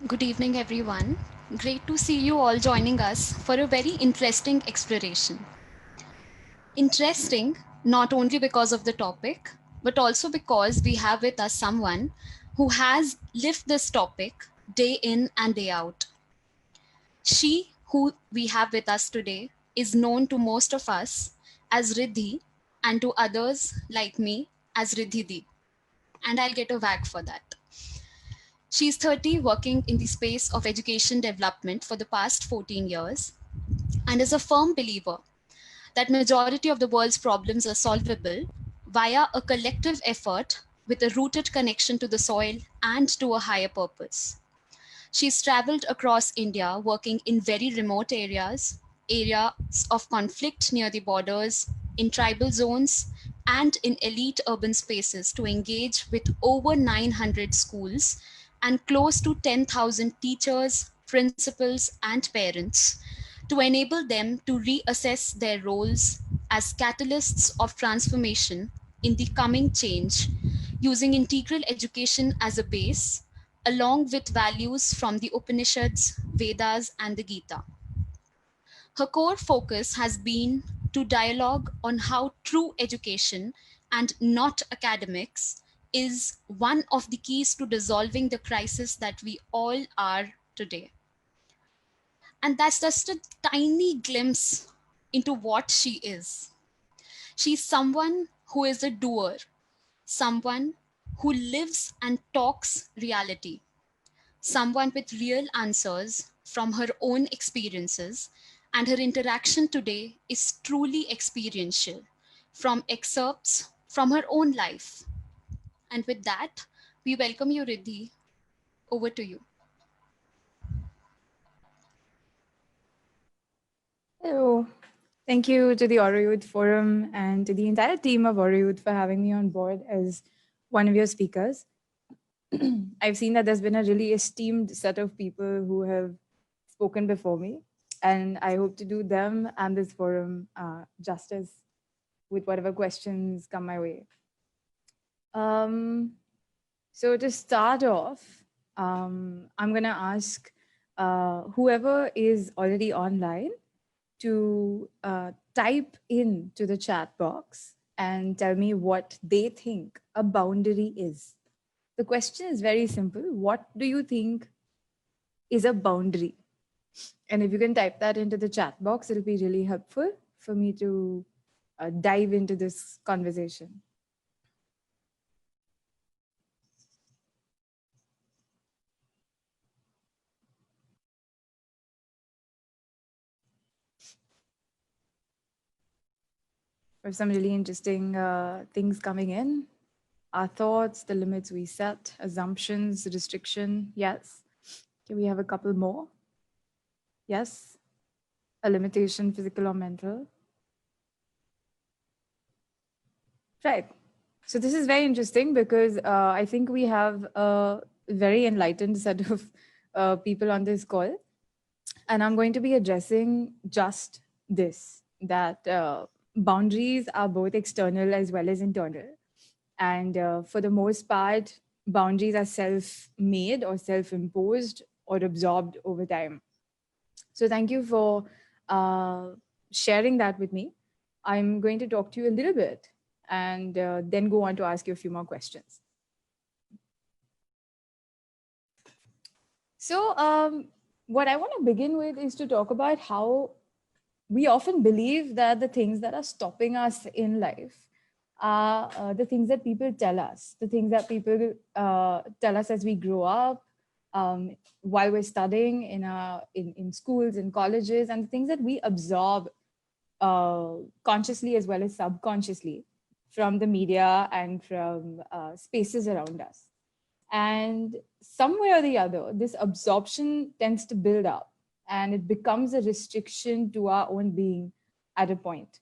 Good evening, everyone. Great to see you all joining us for a very interesting exploration. Interesting, not only because of the topic, but also because we have with us someone who has lived this topic day in and day out. She, who we have with us today, is known to most of us as Riddhi and to others like me as Riddhi Di. And I'll get a wag for that. She's 30, working in the space of education development for the past 14 years, and is a firm believer that majority of the world's problems are solvable via a collective effort with a rooted connection to the soil and to a higher purpose. She's traveled across India working in very remote areas of conflict near the borders, in tribal zones, and in elite urban spaces to engage with over 900 schools and close to 10,000 teachers, principals, and parents to enable them to reassess their roles as catalysts of transformation in the coming change, using integral education as a base, along with values from the Upanishads, Vedas, and the Gita. Her core focus has been to dialogue on how true education and not academics is one of the keys to dissolving the crisis that we all are today. And that's just a tiny glimpse into what she is. She's someone who is a doer, someone who lives and talks reality, someone with real answers from her own experiences, and her interaction today is truly experiential from excerpts from her own life. And with that, we welcome you, Riddhi. Over to you. Hello. Thank you to the Oro Youth Forum and to the entire team of Oro Youth for having me on board as one of your speakers. I've seen that there's been a really esteemed set of people who have spoken before me, and I hope to do them and this forum justice with whatever questions come my way. Um, so to start off, I'm going to ask whoever is already online to type in to the chat box and tell me what they think a boundary is. The question is very simple. What do you think is a boundary? And if you can type that into the chat box, it'll be really helpful for me to dive into this conversation. For some really interesting things coming in, our thoughts, the limits we set, assumptions, restriction. Yes. Can we have a couple more? Yes. A limitation, physical or mental. Right. So this is very interesting because I think we have a very enlightened set of people on this call. And I'm going to be addressing just this, that boundaries are both external as well as internal. And for the most part, boundaries are self-made or self-imposed or absorbed over time. So thank you for sharing that with me. I'm going to talk to you a little bit and then go on to ask you a few more questions. So what I want to begin with is to talk about how we often believe that the things that are stopping us in life are the things that people tell us, the things that people tell us as we grow up, while we're studying in schools and colleges, and the things that we absorb consciously as well as subconsciously from the media and from spaces around us. And some way or the other, this absorption tends to build up and it becomes a restriction to our own being at a point.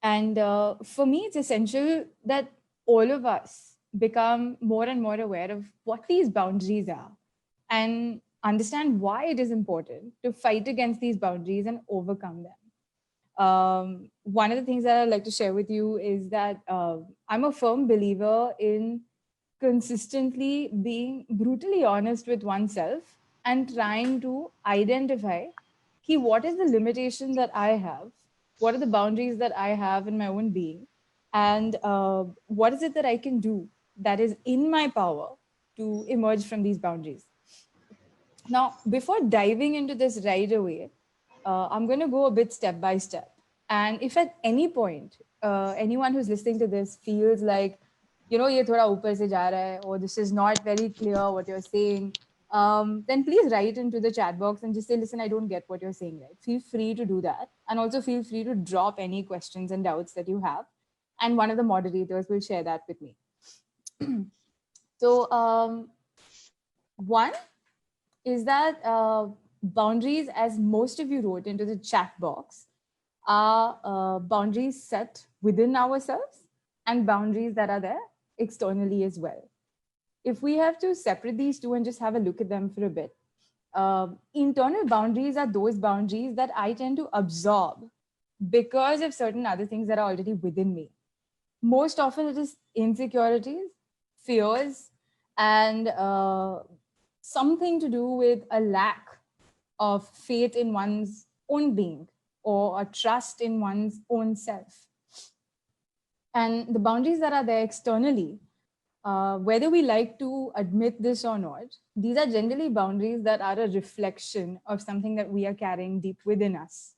And for me, it's essential that all of us become more and more aware of what these boundaries are and understand why it is important to fight against these boundaries and overcome them. One of the things that I'd like to share with you is that I'm a firm believer in consistently being brutally honest with oneself and trying to identify what is the limitation that I have, what are the boundaries that I have in my own being, and what is it that I can do that is in my power to emerge from these boundaries. Now, before diving into this right away, I'm going to go a bit step by step. And if at any point, anyone who's listening to this feels like, ye thoda upar se ja raha hai, or this is not very clear what you're saying, then please write into the chat box and just say, listen, I don't get what you're saying, right? Feel free to do that. And also feel free to drop any questions and doubts that you have. And one of the moderators will share that with me. So, one is that boundaries, as most of you wrote into the chat box, are boundaries set within ourselves and boundaries that are there externally as well. If we have to separate these two and just have a look at them for a bit, internal boundaries are those boundaries that I tend to absorb because of certain other things that are already within me. Most often it is insecurities, fears, and something to do with a lack of faith in one's own being or a trust in one's own self. And the boundaries that are there externally, whether we like to admit this or not, these are generally boundaries that are a reflection of something that we are carrying deep within us.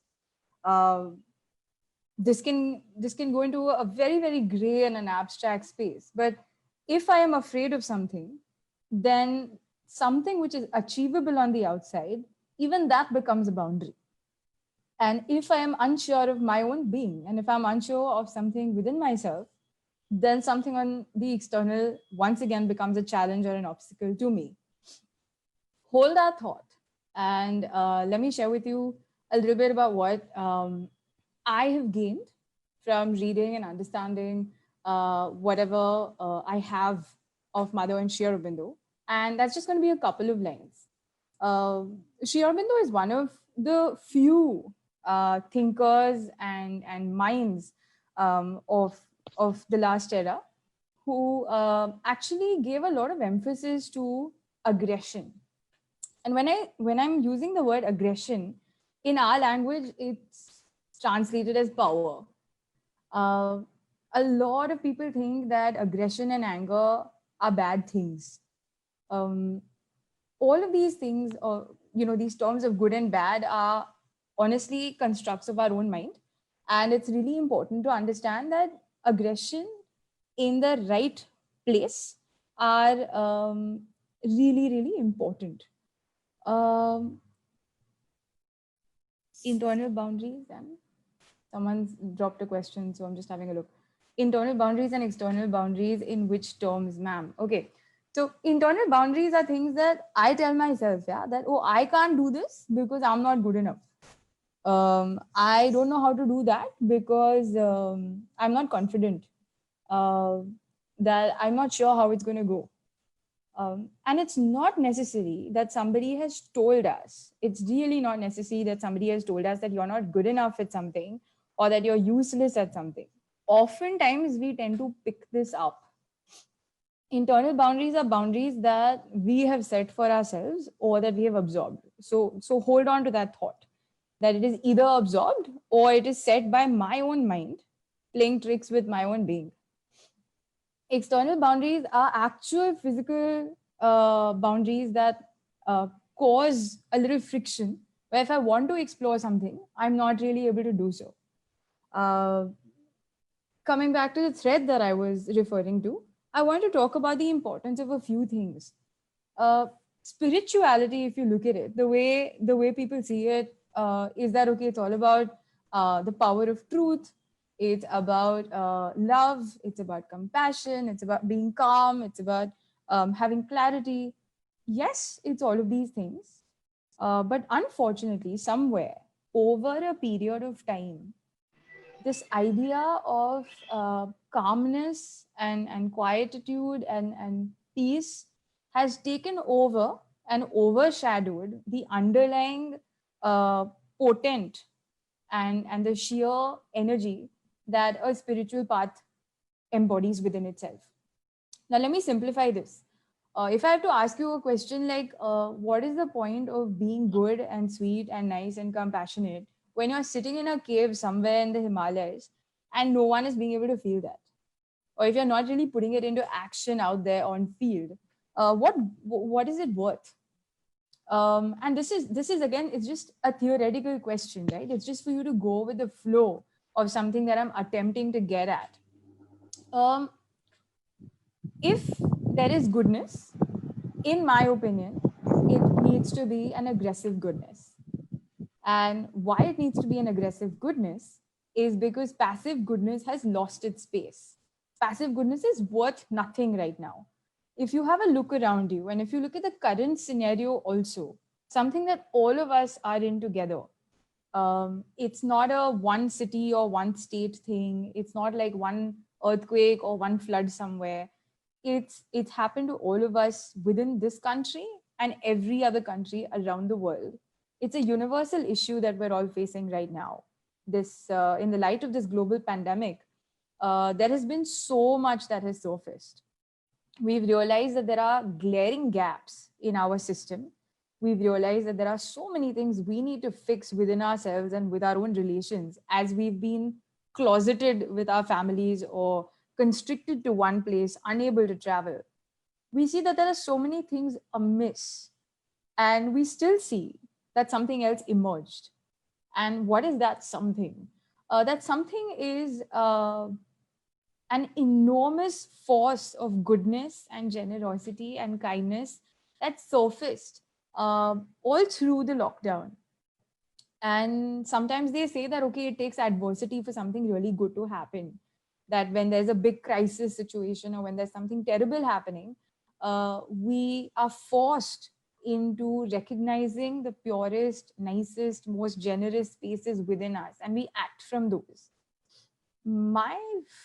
This can go into a very, very gray and an abstract space. But if I am afraid of something, then something which is achievable on the outside, even that becomes a boundary. And if I am unsure of my own being, and if I'm unsure of something within myself, then something on the external once again becomes a challenge or an obstacle to me. Hold that thought. And let me share with you a little bit about what I have gained from reading and understanding whatever I have of Mother and Sri Aurobindo. And that's just going to be a couple of lines. Sri Aurobindo is one of the few thinkers and minds of the last era who actually gave a lot of emphasis to aggression. And when I'm using the word aggression, in our language, it's translated as power. A lot of people think that aggression and anger are bad things. All of these things, or these terms of good and bad, are honestly constructs of our own mind. And it's really important to understand that aggression in the right place are really, really important. Internal boundaries, and someone's dropped a question, so I'm just having a look. Internal boundaries and external boundaries, in which terms, ma'am? Okay, so internal boundaries are things that I tell myself, that, oh, I can't do this because I'm not good enough. I don't know how to do that because I'm not confident, that I'm not sure how it's going to go. And it's not necessary that somebody has told us. It's really not necessary that somebody has told us that you're not good enough at something or that you're useless at something. Oftentimes, we tend to pick this up. Internal boundaries are boundaries that we have set for ourselves or that we have absorbed. So hold on to that thought, that it is either absorbed or it is set by my own mind, playing tricks with my own being. External boundaries are actual physical boundaries that cause a little friction, where if I want to explore something, I'm not really able to do so. Coming back to the thread that I was referring to, I want to talk about the importance of a few things. Spirituality, if you look at it, the way people see it, is that, okay, it's all about the power of truth. It's about love. It's about compassion. It's about being calm. It's about having clarity. Yes, it's all of these things. But unfortunately, somewhere over a period of time, this idea of calmness and quietude and peace has taken over and overshadowed the underlying potent and the sheer energy that a spiritual path embodies within itself. Now, let me simplify this. If I have to ask you a question like, what is the point of being good and sweet and nice and compassionate when you're sitting in a cave somewhere in the Himalayas and no one is being able to feel that? Or if you're not really putting it into action out there on field, what is it worth? And this is again, it's just a theoretical question, right? It's just for you to go with the flow of something that I'm attempting to get at. Um, if there is goodness, in my opinion, it needs to be an aggressive goodness. And why it needs to be an aggressive goodness is because passive goodness has lost its space. Passive goodness is worth nothing right now. If you have a look around you, and if you look at the current scenario also, something that all of us are in together, it's not a one city or one state thing. It's not like one earthquake or one flood somewhere. It's happened to all of us within this country and every other country around the world. It's a universal issue that we're all facing right now. This in the light of this global pandemic, there has been so much that has surfaced. We've realized that there are glaring gaps in our system. We've realized that there are so many things we need to fix within ourselves and with our own relations, as we've been closeted with our families or constricted to one place, unable to travel. We see that there are so many things amiss, and we still see that something else emerged. And what is that something? That something is an enormous force of goodness and generosity and kindness that surfaced all through the lockdown. And sometimes they say that, okay, it takes adversity for something really good to happen. That when there's a big crisis situation or when there's something terrible happening, we are forced into recognizing the purest, nicest, most generous spaces within us, and we act from those. My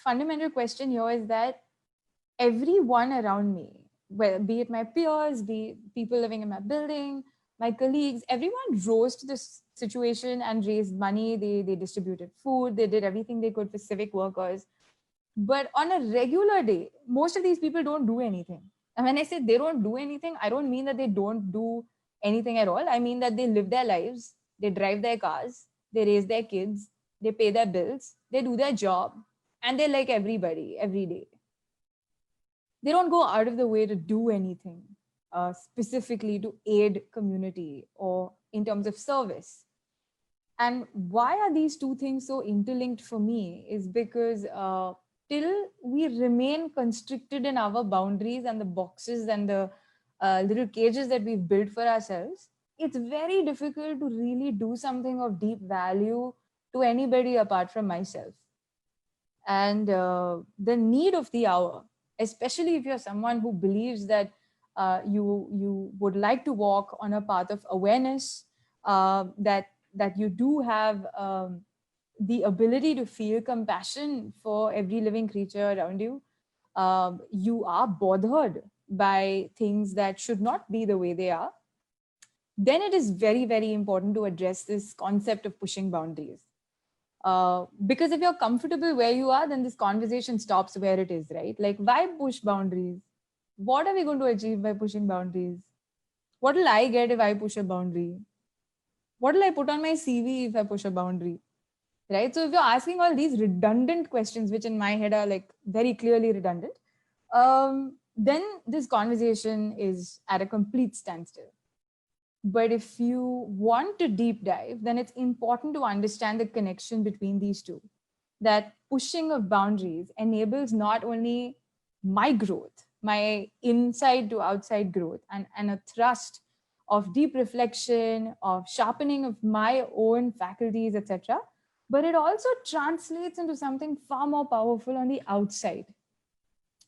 fundamental question here is that everyone around me, well, be it my peers, be it people living in my building, my colleagues, everyone rose to this situation and raised money. They distributed food, they did everything they could for civic workers. But on a regular day, most of these people don't do anything. And when I say they don't do anything, I don't mean that they don't do anything at all. I mean that they live their lives, they drive their cars, they raise their kids, they pay their bills, they do their job, and they're like everybody every day. They don't go out of the way to do anything specifically to aid community or in terms of service. And why are these two things so interlinked for me is because till we remain constricted in our boundaries and the boxes and the little cages that we've built for ourselves, it's very difficult to really do something of deep value to anybody apart from myself. And the need of the hour, especially if you're someone who believes that you would like to walk on a path of awareness, that you do have the ability to feel compassion for every living creature around you. You are bothered by things that should not be the way they are. Then it is very, very important to address this concept of pushing boundaries. Because if you're comfortable where you are, then this conversation stops where it is, right? Like, why push boundaries? What are we going to achieve by pushing boundaries? What will I get if I push a boundary? What will I put on my CV if I push a boundary? Right? So if you're asking all these redundant questions, which in my head are like very clearly redundant, then this conversation is at a complete standstill. But if you want to deep dive, then it's important to understand the connection between these two. That pushing of boundaries enables not only my growth, my inside to outside growth, and a thrust of deep reflection, of sharpening of my own faculties, etc. But it also translates into something far more powerful on the outside.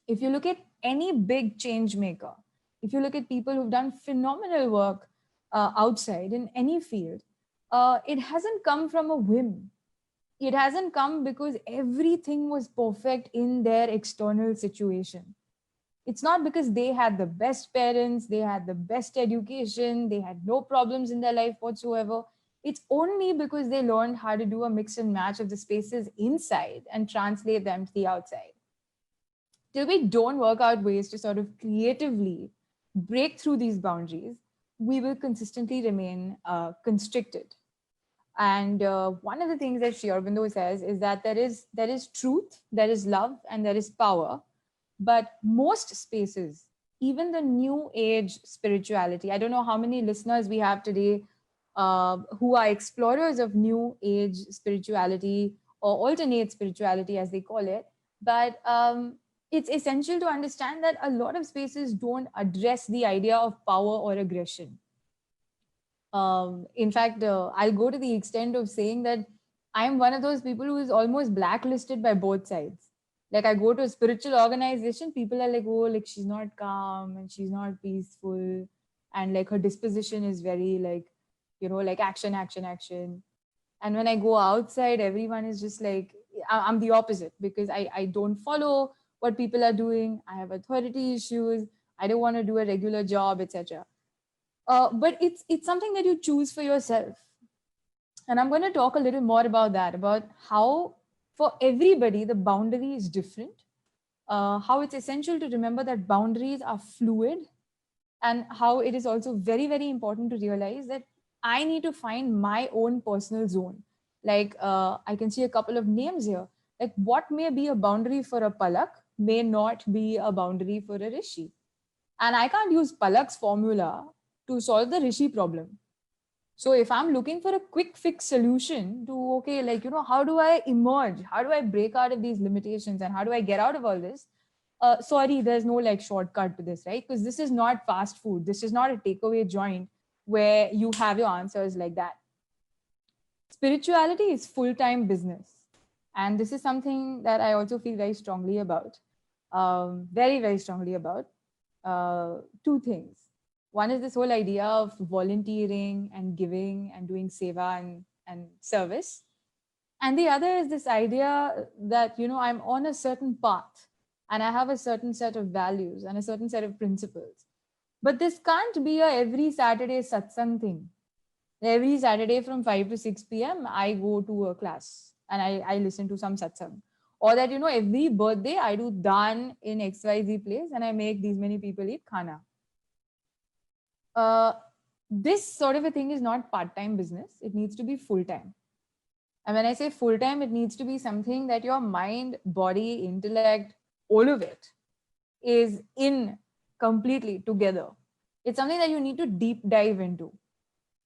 If you look at any big change maker, if you look at people who've done phenomenal work outside in any field, it hasn't come from a whim. It hasn't come because everything was perfect in their external situation. It's not because they had the best parents, they had the best education, they had no problems in their life whatsoever. It's only because they learned how to do a mix and match of the spaces inside and translate them to the outside. till we don't work out ways to sort of creatively break through these boundaries, we will consistently remain constricted. And one of the things that Sri Aurobindo says is that there is truth, there is love, and there is power. But most spaces, even the new age spirituality, I don't know how many listeners we have today who are explorers of new age spirituality or alternate spirituality, as they call it. But it's essential to understand that a lot of spaces don't address the idea of power or aggression. In fact, I'll go to the extent of saying that I am one of those people who is almost blacklisted by both sides. Like, I go to a spiritual organization, people are like, oh, like she's not calm and she's not peaceful, and like her disposition is very like, like action, action, action. And when I go outside, everyone is just like, I'm the opposite, because I don't follow what people are doing. I have authority issues. I don't want to do a regular job, etc. But it's something that you choose for yourself. And I'm going to talk a little more about that, about how for everybody the boundary is different, how it's essential to remember that boundaries are fluid, and how it is also very, very important to realize that I need to find my own personal zone. Like, I can see a couple of names here. Like, what may be a boundary for a Palak may not be a boundary for a Rishi. And I can't use Palak's formula to solve the Rishi problem. So if I'm looking for a quick fix solution to, okay, like, how do I emerge? How do I break out of these limitations? And how do I get out of all this? Sorry, there's no like shortcut to this, right? Because this is not fast food. This is not a takeaway joint where you have your answers like that. Spirituality is full-time business. And this is something that I also feel very strongly about, very, very strongly about. Two things. One is this whole idea of volunteering and giving and doing seva and service. And the other is this idea that, I'm on a certain path and I have a certain set of values and a certain set of principles. But this can't be a every Saturday satsang thing. Every Saturday from 5 to 6 p.m., I go to a class and I listen to some satsang. Or that, every birthday I do daan in XYZ place and I make these many people eat khana. This sort of a thing is not part-time business. It needs to be full-time. And when I say full-time, it needs to be something that your mind, body, intellect, all of it is in completely together. It's something that you need to deep dive into.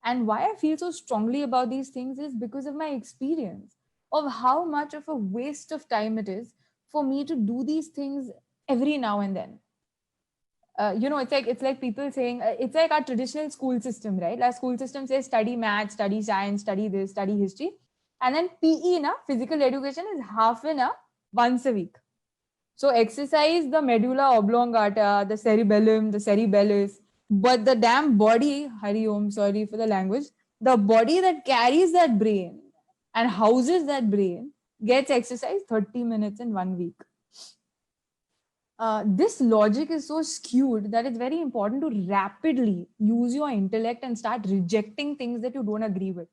And why I feel so strongly about these things is because of my experience of how much of a waste of time it is for me to do these things every now and then. It's like people saying, it's like our traditional school system, right? Our school system says study math, study science, study this, study history. And then PE, physical education, is half an hour once a week. So exercise the medulla oblongata, the cerebellum, the cerebellus, but the damn body, Hari Om, sorry for the language, the body that carries that brain and houses that brain gets exercise 30 minutes in 1 week. This logic is so skewed that it's very important to rapidly use your intellect and start rejecting things that you don't agree with.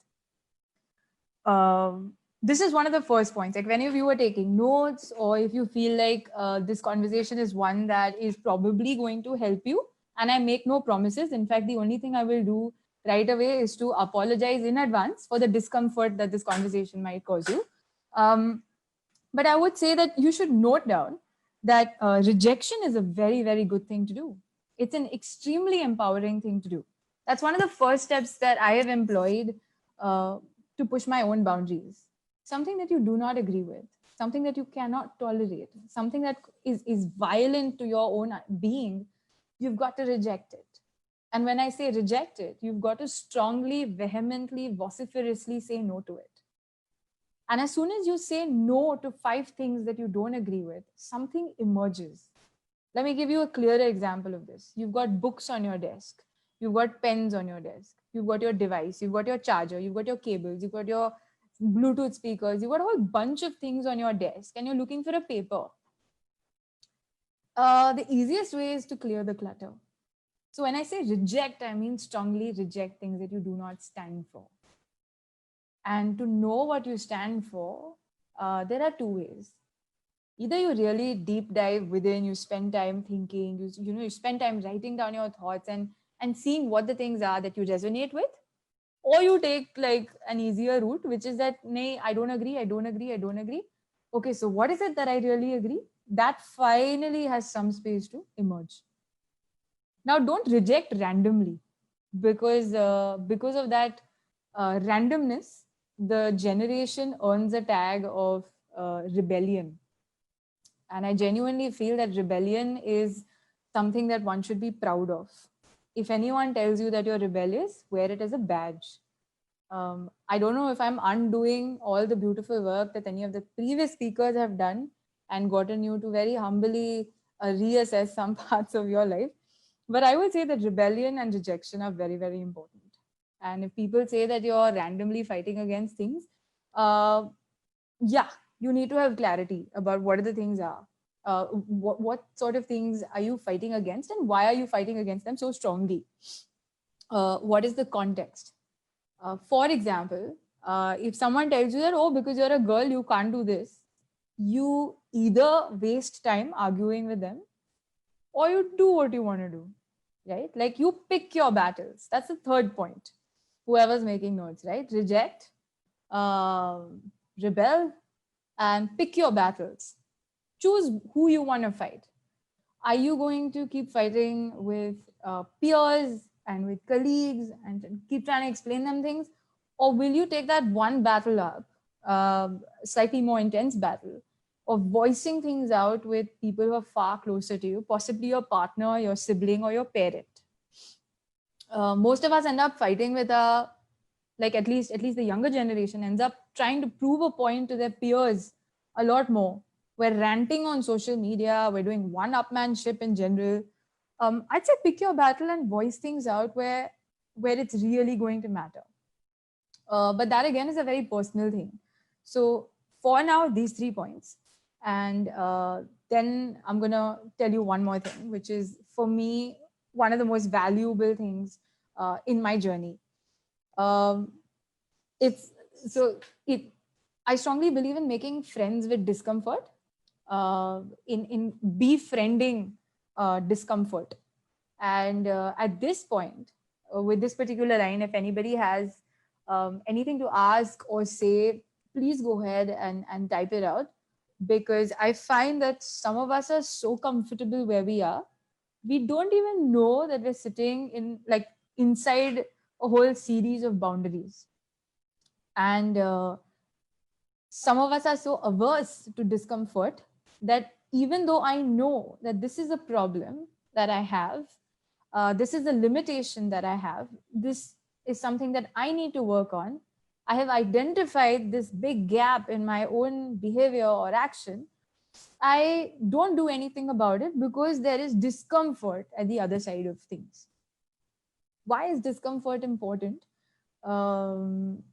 This is one of the first points. Like, when you are taking notes, or if you feel like this conversation is one that is probably going to help you, and I make no promises. In fact, the only thing I will do right away is to apologize in advance for the discomfort that this conversation might cause you. But I would say that you should note down that rejection is a very, very good thing to do. It's an extremely empowering thing to do. That's one of the first steps that I have employed to push my own boundaries. Something that you do not agree with, something that you cannot tolerate, something that is violent to your own being, you've got to reject it. And when I say reject it, you've got to strongly, vehemently, vociferously say no to it. And as soon as you say no to 5 things that you don't agree with, something emerges. Let me give you a clearer example of this. You've got books on your desk. You've got pens on your desk. You've got your device. You've got your charger. You've got your cables. You've got your Bluetooth speakers. You've got a whole bunch of things on your desk and you're looking for a paper. The easiest way is to clear the clutter. So when I say reject, I mean strongly reject things that you do not stand for. And to know what you stand for, there are 2 ways. Either you really deep dive within, you spend time thinking, you spend time writing down your thoughts and seeing what the things are that you resonate with, or you take like an easier route, which is that, nay, I don't agree, I don't agree, I don't agree. Okay, so what is it that I really agree? That finally has some space to emerge. Now, don't reject randomly, because of that randomness, the generation earns a tag of rebellion. And I genuinely feel that rebellion is something that one should be proud of. If anyone tells you that you're rebellious, wear it as a badge. I don't know if I'm undoing all the beautiful work that any of the previous speakers have done and gotten you to very humbly reassess some parts of your life. But I would say that rebellion and rejection are very, very important. And if people say that you're randomly fighting against things, uh, yeah, you need to have clarity about what the things are. What sort of things are you fighting against, and why are you fighting against them so strongly? What is the context? For example, if someone tells you that, oh, because you're a girl, you can't do this, you either waste time arguing with them or you do what you want to do, right? Like you pick your battles. That's the third point. Whoever's making notes, right? Reject, rebel, and pick your battles. Choose who you want to fight. Are you going to keep fighting with peers and with colleagues and keep trying to explain them things? Or will you take that one battle up, slightly more intense battle, of voicing things out with people who are far closer to you, possibly your partner, your sibling, or your parent? Most of us end up fighting with a, like at least the younger generation ends up trying to prove a point to their peers a lot more. We're ranting on social media, we're doing one-upmanship in general. I'd say pick your battle and voice things out where it's really going to matter. But that again is a very personal thing. So for now, these 3 points. And then I'm going to tell you one more thing, which is for me, one of the most valuable things in my journey. Um, it's so it I strongly believe in making friends with discomfort, in befriending discomfort. And at this point, with this particular line, if anybody has anything to ask or say, please go ahead and type it out, because I find that some of us are so comfortable where we are, we don't even know that we're sitting in like inside a whole series of boundaries. And some of us are so averse to discomfort that even though I know that this is a problem that I have, this is a limitation that I have, this is something that I need to work on, I have identified this big gap in my own behavior or action, I don't do anything about it because there is discomfort at the other side of things. Why is discomfort important? um,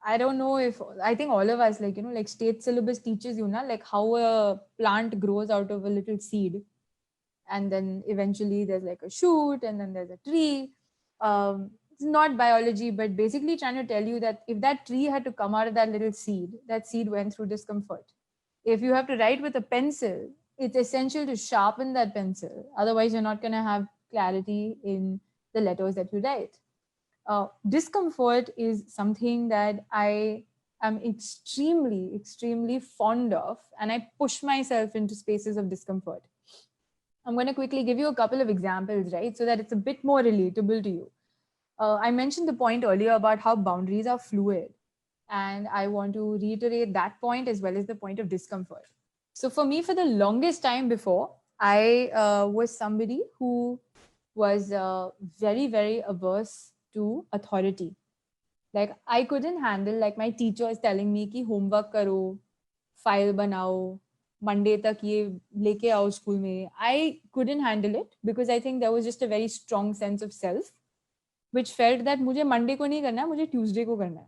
I don't know if I think all of us, like, like state syllabus teaches you now, like how a plant grows out of a little seed. And then eventually there's like a shoot and then there's a tree. It's not biology, but basically trying to tell you that if that tree had to come out of that little seed, that seed went through discomfort. If you have to write with a pencil, it's essential to sharpen that pencil. Otherwise, you're not going to have clarity in the letters that you write. Discomfort is something that I am extremely, extremely fond of, and I push myself into spaces of discomfort. I'm going to quickly give you a couple of examples, right, so that it's a bit more relatable to you. I mentioned the point earlier about how boundaries are fluid, and I want to reiterate that point as well as the point of discomfort. So, for me, for the longest time before, I was somebody who was very, very averse to authority. Like I couldn't handle like my teacher is telling me कि homework करो, file बनाओ, Monday तक ये लेके आओ school में. I couldn't handle it because I think there was just a very strong sense of self, which felt that मुझे Monday को नहीं करना है, मुझे Tuesday को करना है.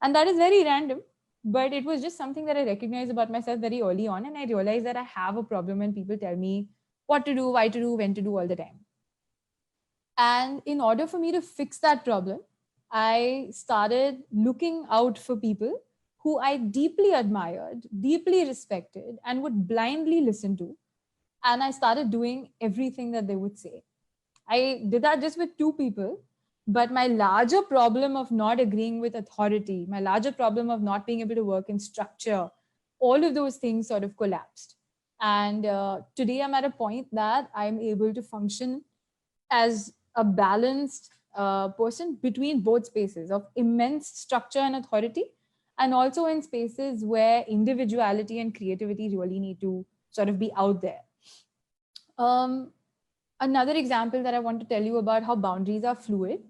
And that is very random, but it was just something that I recognized about myself very early on, and I realized that I have a problem when people tell me what to do, why to do, when to do all the time. And in order for me to fix that problem, I started looking out for people who I deeply admired, deeply respected, and would blindly listen to. And I started doing everything that they would say. I did that just with two people. But my larger problem of not agreeing with authority, my larger problem of not being able to work in structure, all of those things sort of collapsed. And today I'm at a point that I'm able to function as a balanced person between both spaces of immense structure and authority, and also in spaces where individuality and creativity really need to sort of be out there. Um, Another example that I want to tell you about how boundaries are fluid.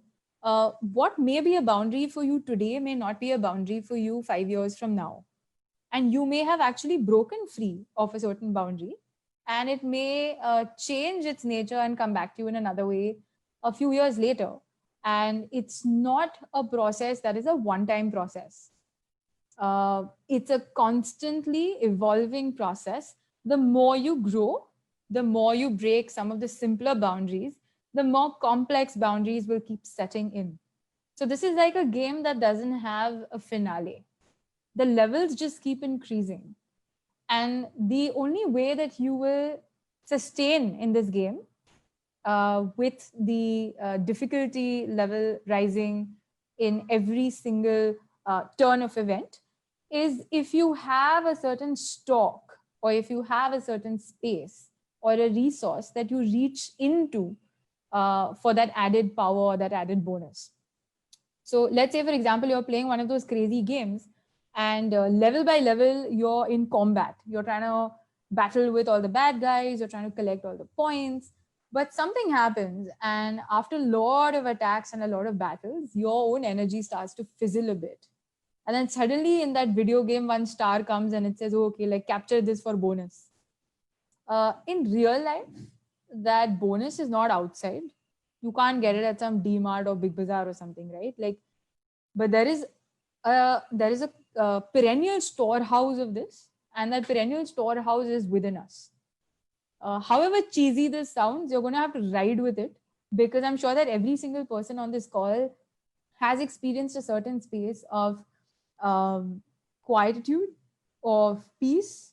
What may be a boundary for you today may not be a boundary for you 5 years from now. And you may have actually broken free of a certain boundary, and it may change its nature and come back to you in another way a few years later. And it's not a process that is a one-time process. It's a constantly evolving process. The more you grow, the more you break some of the simpler boundaries, the more complex boundaries will keep setting in. So this is like a game that doesn't have a finale. The levels just keep increasing. And the only way that you will sustain in this game, with the difficulty level rising in every single turn of event, is if you have a certain stock, or if you have a certain space or a resource that you reach into for that added power or that added bonus. So let's say, for example, you're playing one of those crazy games, and level by level, you're in combat. You're trying to battle with all the bad guys, you're trying to collect all the points. But something happens, and after a lot of attacks and a lot of battles, your own energy starts to fizzle a bit. And then suddenly in that video game, one star comes and it says, oh, okay, like capture this for bonus. In real life, that bonus is not outside. You can't get it at some DMart or Big Bazaar or something, right? Like, but there is a perennial storehouse of this, and that perennial storehouse is within us. However cheesy this sounds, you're going to have to ride with it, because I'm sure that every single person on this call has experienced a certain space of quietude, of peace,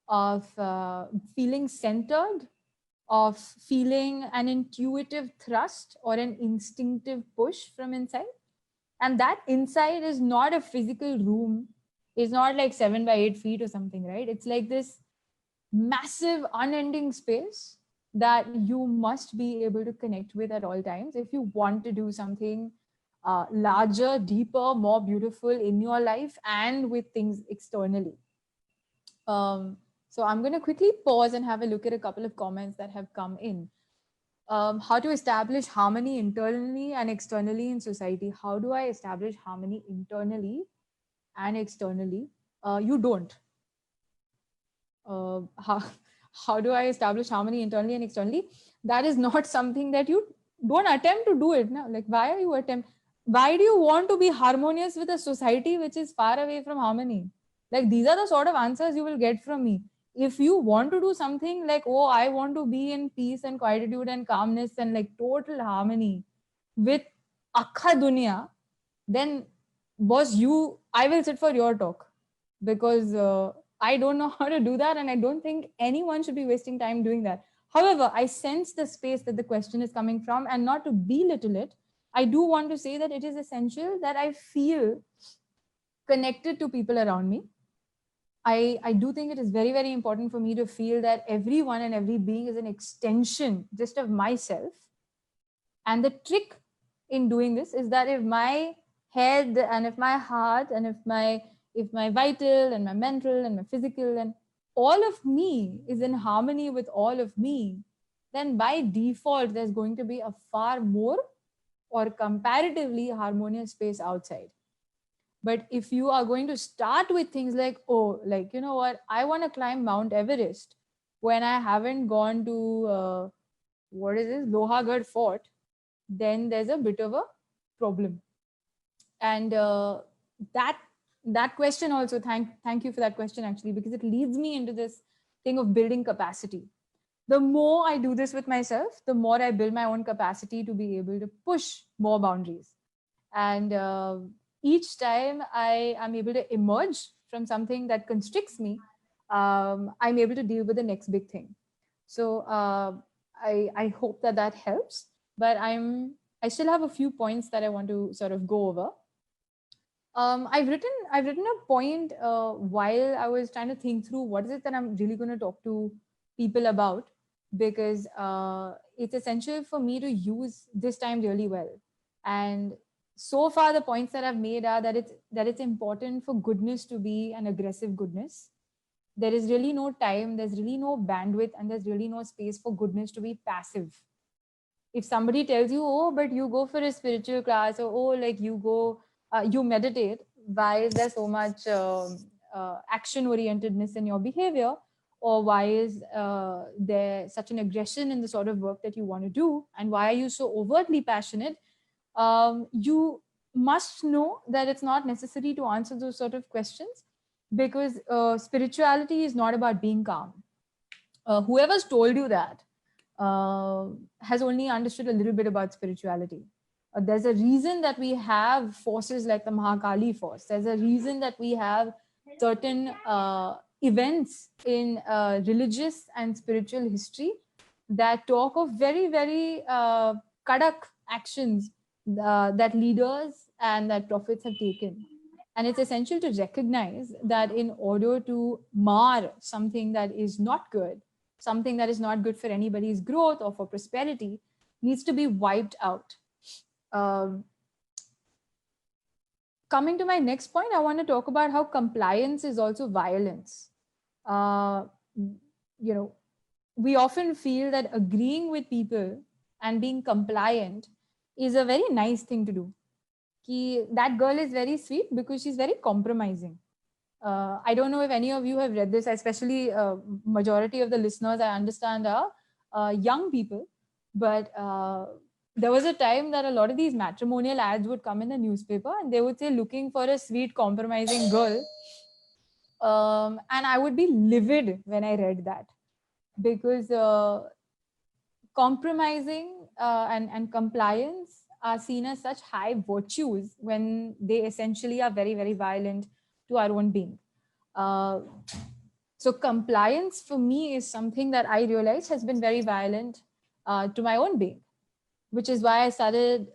of feeling centered, of feeling an intuitive thrust or an instinctive push from inside. And that inside is not a physical room. It's not like 7 by 8 feet or something, right? It's like this massive, unending space that you must be able to connect with at all times if you want to do something larger, deeper, more beautiful in your life and with things externally. So I'm going to quickly pause and have a look at a couple of comments that have come in. How to establish harmony internally and externally in society. How do I establish harmony internally and externally? You don't. How do I establish harmony internally and externally? That is not something that you don't attempt to do it now. Like, why are you why do you want to be harmonious with a society which is far away from harmony? Like, these are the sort of answers you will get from me. If you want to do something like, oh, I want to be in peace and quietude and calmness and like total harmony with akha dunya, then boss, I will sit for your talk, because I don't know how to do that, and I don't think anyone should be wasting time doing that. However, I sense the space that the question is coming from, and not to belittle it, I do want to say that it is essential that I feel connected to people around me. I do think it is very, very important for me to feel that everyone and every being is an extension just of myself. And the trick in doing this is that if my head and if my heart and if my vital and my mental and my physical and all of me is in harmony with all of me, then by default, there's going to be a far more or comparatively harmonious space outside. But if you are going to start with things like, oh, like, you know what, I want to climb Mount Everest when I haven't gone to, what is this, Lohagarh Fort, then there's a bit of a problem. And that question also, thank you for that question, actually, because it leads me into this thing of building capacity. The more I do this with myself, the more I build my own capacity to be able to push more boundaries. And each time I am able to emerge from something that constricts me, I'm able to deal with the next big thing. So I hope that that helps. But I still have a few points that I want to sort of go over. I've written a point while I was trying to think through what is it that I'm really going to talk to people about, because it's essential for me to use this time really well. And so far, the points that I've made are that it's important for goodness to be an aggressive goodness. There is really no time, there's really no bandwidth, and there's really no space for goodness to be passive. If somebody tells you, oh, but you go for a spiritual class, or oh, like you go, you meditate, why is there so much action orientedness in your behavior? Or why is there such an aggression in the sort of work that you want to do? And why are you so overtly passionate? You must know that it's not necessary to answer those sort of questions, because spirituality is not about being calm. Whoever's told you that has only understood a little bit about spirituality. There's a reason that we have forces like the Mahakali force. There's a reason that we have certain events in religious and spiritual history that talk of very, very kadak actions that leaders and that prophets have taken. And it's essential to recognize that in order to mar something that is not good, something that is not good for anybody's growth or for prosperity, needs to be wiped out. Um, Coming to my next point, I want to talk about how compliance is also violence. Uh, you know, we often feel that agreeing with people and being compliant is a very nice thing to do. That girl is very sweet because she's very compromising. I don't know if any of you have read this, especially majority of the listeners I understand are young people. But there was a time that a lot of these matrimonial ads would come in the newspaper and they would say, looking for a sweet, compromising girl. And I would be livid when I read that, because compromising and compliance are seen as such high virtues when they essentially are very, very violent to our own being. Uh, so compliance for me is something that I realize has been very violent to my own being, which is why I started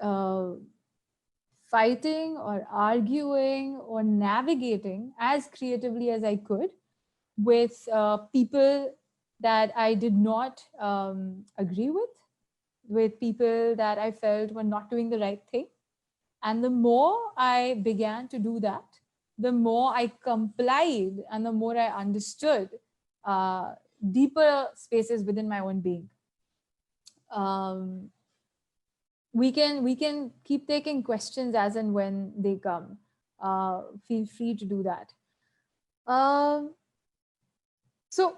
fighting or arguing or navigating as creatively as I could with people that I did not agree with people that I felt were not doing the right thing. And the more I began to do that, the more I complied and the more I understood deeper spaces within my own being. We can keep taking questions as and when they come. Feel free to do that. So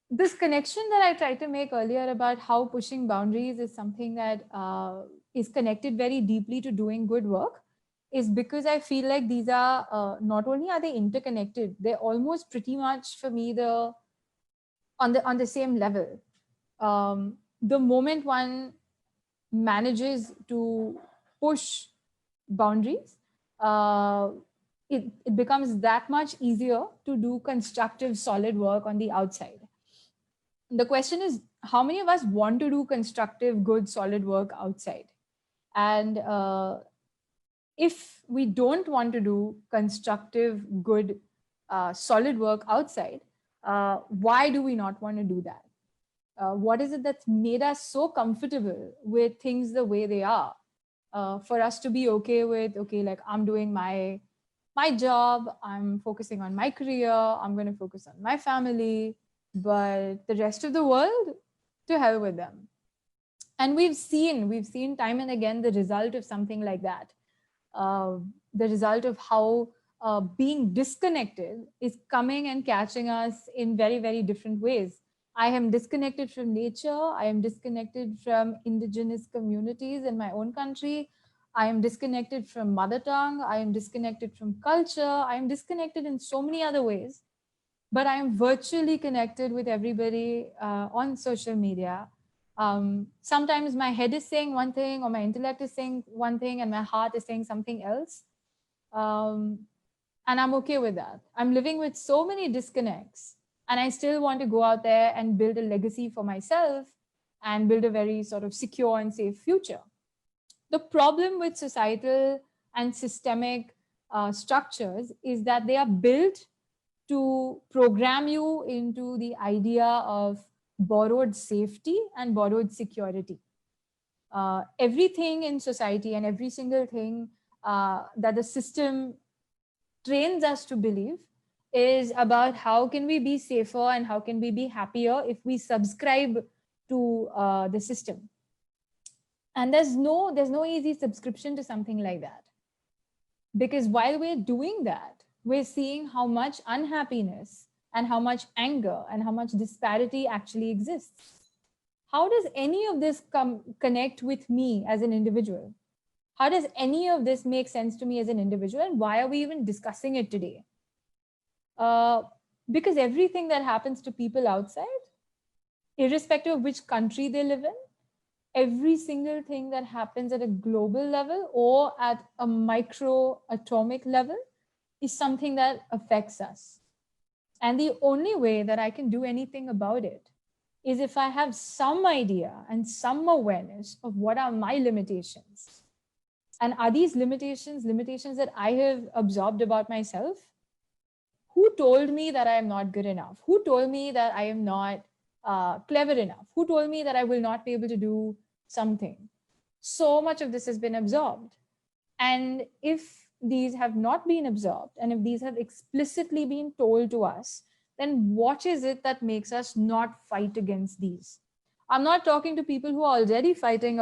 this connection that I tried to make earlier about how pushing boundaries is something that is connected very deeply to doing good work is because I feel like these are not only are they interconnected, they're almost pretty much for me on the same level. The moment one manages to push boundaries, it becomes that much easier to do constructive, solid work on the outside. The question is, how many of us want to do constructive, good, solid work outside? And if we don't want to do constructive, good, solid work outside, why do we not want to do that? What is it that's made us so comfortable with things the way they are? For us to be okay with, okay, like I'm doing my job, I'm focusing on my career, I'm going to focus on my family, but the rest of the world, to hell with them. And we've seen time and again the result of something like that. The result of how being disconnected is coming and catching us in very, very different ways. I am disconnected from nature. I am disconnected from indigenous communities in my own country. I am disconnected from mother tongue. I am disconnected from culture. I am disconnected in so many other ways. But I am virtually connected with everybody on social media. Sometimes my head is saying one thing, or my intellect is saying one thing, and my heart is saying something else. And I'm okay with that. I'm living with so many disconnects, and I still want to go out there and build a legacy for myself and build a very sort of secure and safe future. The problem with societal and systemic structures is that they are built to program you into the idea of borrowed safety and borrowed security. Everything in society and every single thing that the system trains us to believe is about how can we be safer and how can we be happier if we subscribe to the system. And there's no easy subscription to something like that, because while we're doing that, we're seeing how much unhappiness and how much anger and how much disparity actually exists. How does any of this connect with me as an individual? How does any of this make sense to me as an individual, and why are we even discussing it today? uh, because everything that happens to people outside, irrespective of which country they live in, every single thing that happens at a global level or at a micro atomic level is something that affects us. And the only way that I can do anything about it is if I have some idea and some awareness of what are my limitations. And are these limitations that I have absorbed about myself? Who told me that I am not good enough? Who told me that I am not clever enough? Who told me that I will not be able to do something? So much of this has been absorbed. And if these have not been absorbed, and if these have explicitly been told to us, then what is it that makes us not fight against these? I'm not talking to people who are already fighting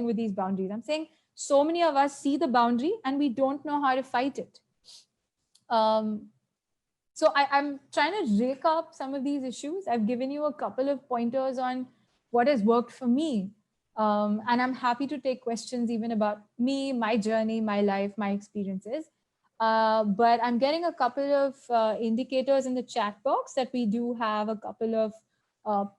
with these boundaries. I'm saying so many of us see the boundary and we don't know how to fight it. So I'm trying to rake up some of these issues. I've given you a couple of pointers on what has worked for me. And I'm happy to take questions even about me, my journey, my life, my experiences. But I'm getting a couple of indicators in the chat box that we do have a couple of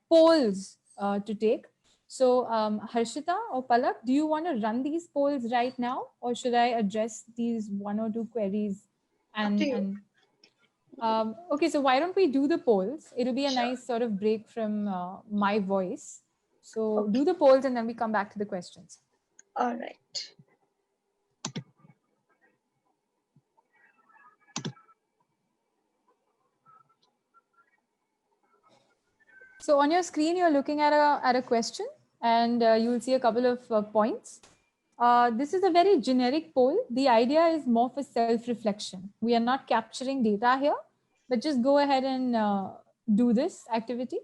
polls to take. So Harshita or Palak, do you want to run these polls right now, or should I address these one or two queries? Okay, so why don't we do the polls? It'll be a nice sort of break from my voice. So do the polls and then we come back to the questions. All right. So on your screen, you're looking at a question, and you will see a couple of points. This is a very generic poll. The idea is more for self-reflection. We are not capturing data here, but just go ahead and do this activity.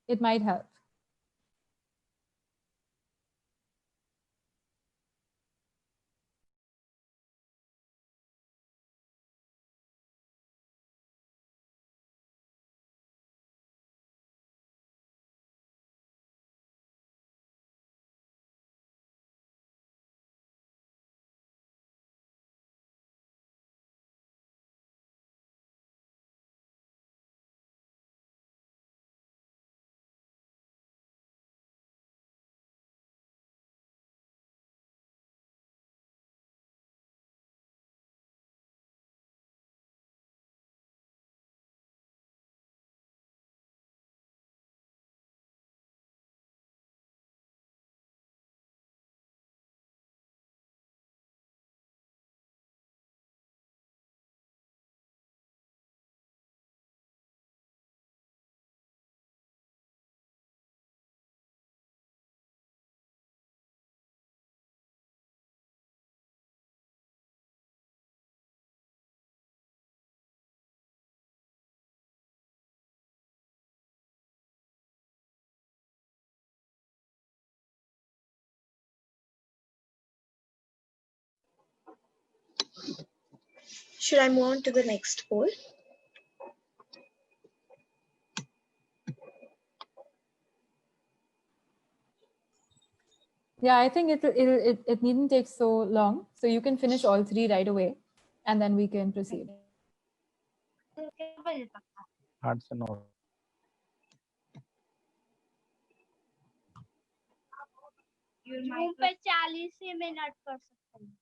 It might help. Should I move on to the next poll? Yeah, I think it needn't take so long. So you can finish all three right away, and then we can proceed. Zoom पे 40 minute कर सकते हैं।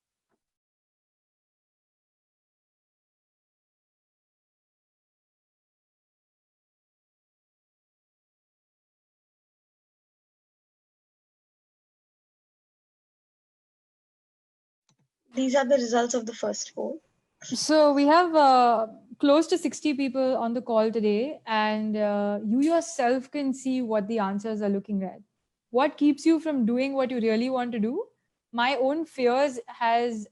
These are the results of the first poll. So we have close to 60 people on the call today, and you yourself can see what the answers are looking at. What keeps you from doing what you really want to do? My own fears has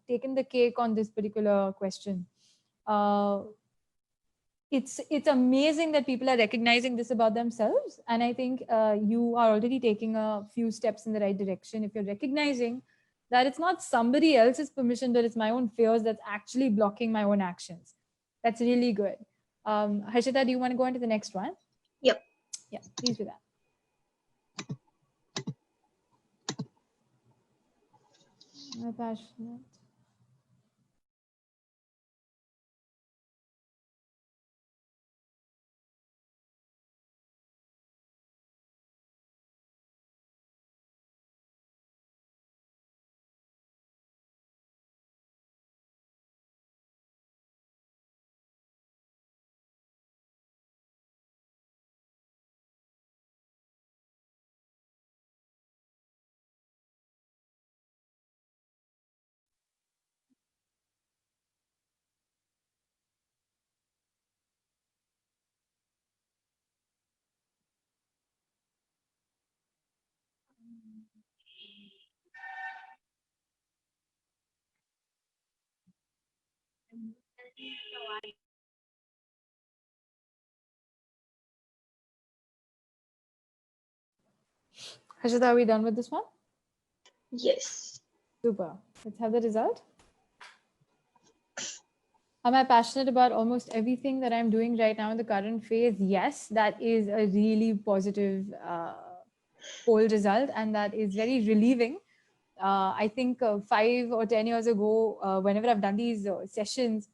taken the cake on this particular question. It's amazing that people are recognizing this about themselves, and I think you are already taking a few steps in the right direction if you're recognizing that it's not somebody else's permission, but it's my own fears that's actually blocking my own actions. That's really good. Harshita, do you want to go on to the next one? Yep. Yeah, please do that. My passionate. Harshita, are we done with this one? Yes. Super. Let's have the result. Am I passionate about almost everything that I'm doing right now in the current phase? Yes, that is a really positive poll result, and that is very relieving. I think 5 or 10 years ago, whenever I've done these sessions,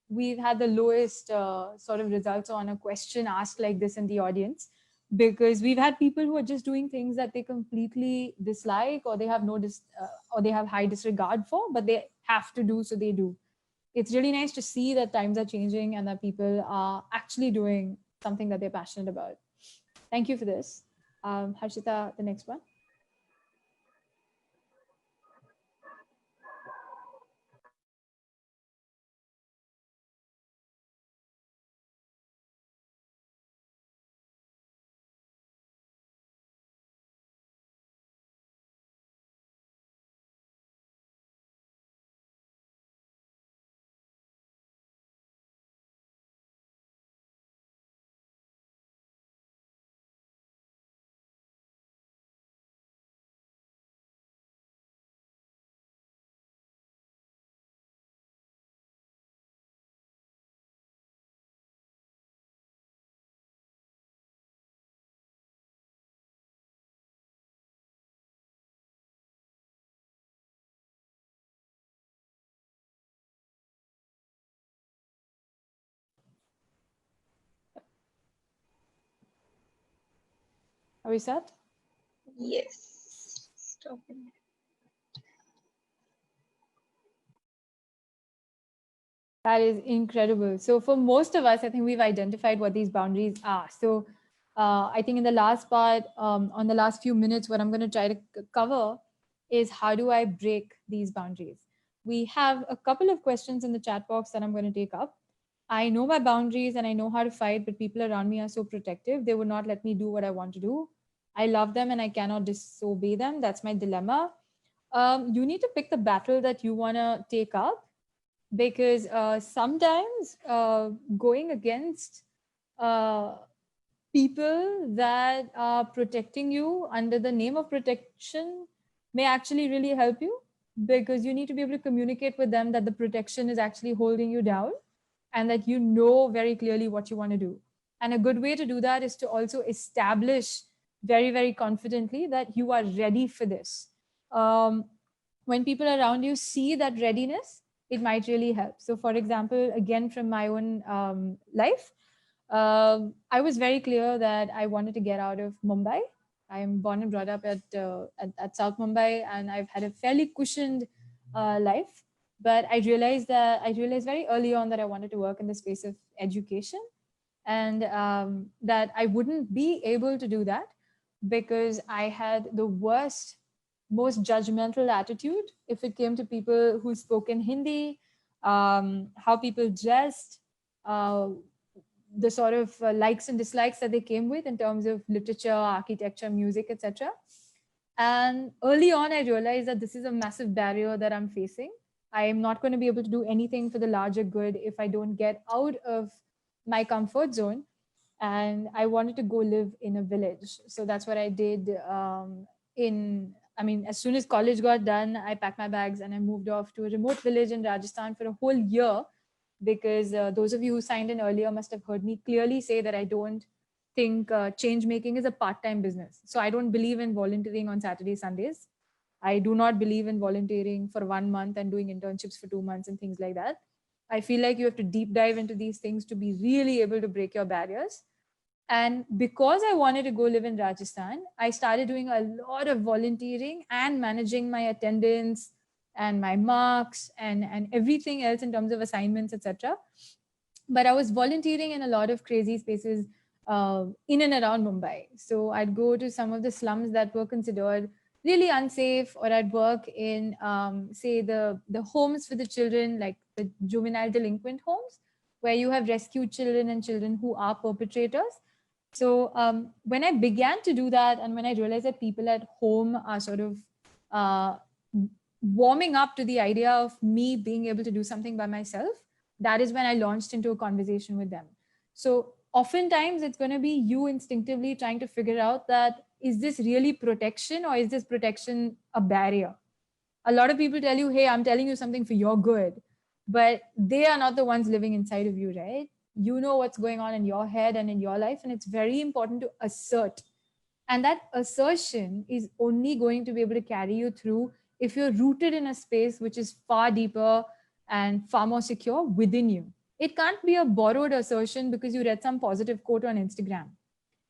we've had the lowest sort of results on a question asked like this in the audience, because we've had people who are just doing things that they completely dislike, or they have or they have high disregard for, but they have to do, so they do. It's really nice to see that times are changing and that people are actually doing something that they're passionate about. Thank you for this. Harshita, the next one. Are we set? Yes. Stop it. That is incredible. So for most of us, I think we've identified what these boundaries are. So I think in the last part, on the last few minutes, what I'm going to try to cover is how do I break these boundaries? We have a couple of questions in the chat box that I'm going to take up. I know my boundaries and I know how to fight, but people around me are so protective. They would not let me do what I want to do. I love them and I cannot disobey them. That's my dilemma. You need to pick the battle that you want to take up, because sometimes going against uh, people that are protecting you under the name of protection may actually really help you, because you need to be able to communicate with them that the protection is actually holding you down and that you know very clearly what you want to do. And a good way to do that is to also establish very, very confidently that you are ready for this. When people around you see that readiness, it might really help. So, for example, again, from my own life, I was very clear that I wanted to get out of Mumbai. I am born and brought up at South Mumbai, and I've had a fairly cushioned life. But I realized very early on that I wanted to work in the space of education, and that I wouldn't be able to do that because I had the worst most judgmental attitude if it came to people who spoke in Hindi, how people dressed, uh, the sort of likes and dislikes that they came with in terms of literature, architecture, music, etc. And early on, I realized that this is a massive barrier that I'm facing. I am not going to be able to do anything for the larger good if I don't get out of my comfort zone. And I wanted to go live in a village. So that's what I did. As soon as college got done, I packed my bags and I moved off to a remote village in Rajasthan for a whole year, because those of you who signed in earlier must have heard me clearly say that I don't think change making is a part-time business. So I don't believe in volunteering on Saturdays, Sundays. I do not believe in volunteering for 1 month and doing internships for 2 months and things like that. I feel like you have to deep dive into these things to be really able to break your barriers. And because I wanted to go live in Rajasthan, I started doing a lot of volunteering and managing my attendance and my marks and everything else in terms of assignments, etc. But I was volunteering in a lot of crazy spaces in and around Mumbai. So I'd go to some of the slums that were considered really unsafe, or I'd work in, say, the homes for the children, like the juvenile delinquent homes, where you have rescued children and children who are perpetrators. So when I began to do that, and when I realized that people at home are sort of uh, warming up to the idea of me being able to do something by myself, that is when I launched into a conversation with them. So oftentimes it's going to be you instinctively trying to figure out that, is this really protection, or is this protection a barrier? A lot of people tell you, hey, I'm telling you something for your good, but they are not the ones living inside of you, right? You know what's going on in your head and in your life, and it's very important to assert. And that assertion is only going to be able to carry you through if you're rooted in a space which is far deeper and far more secure within you. It can't be a borrowed assertion because you read some positive quote on Instagram.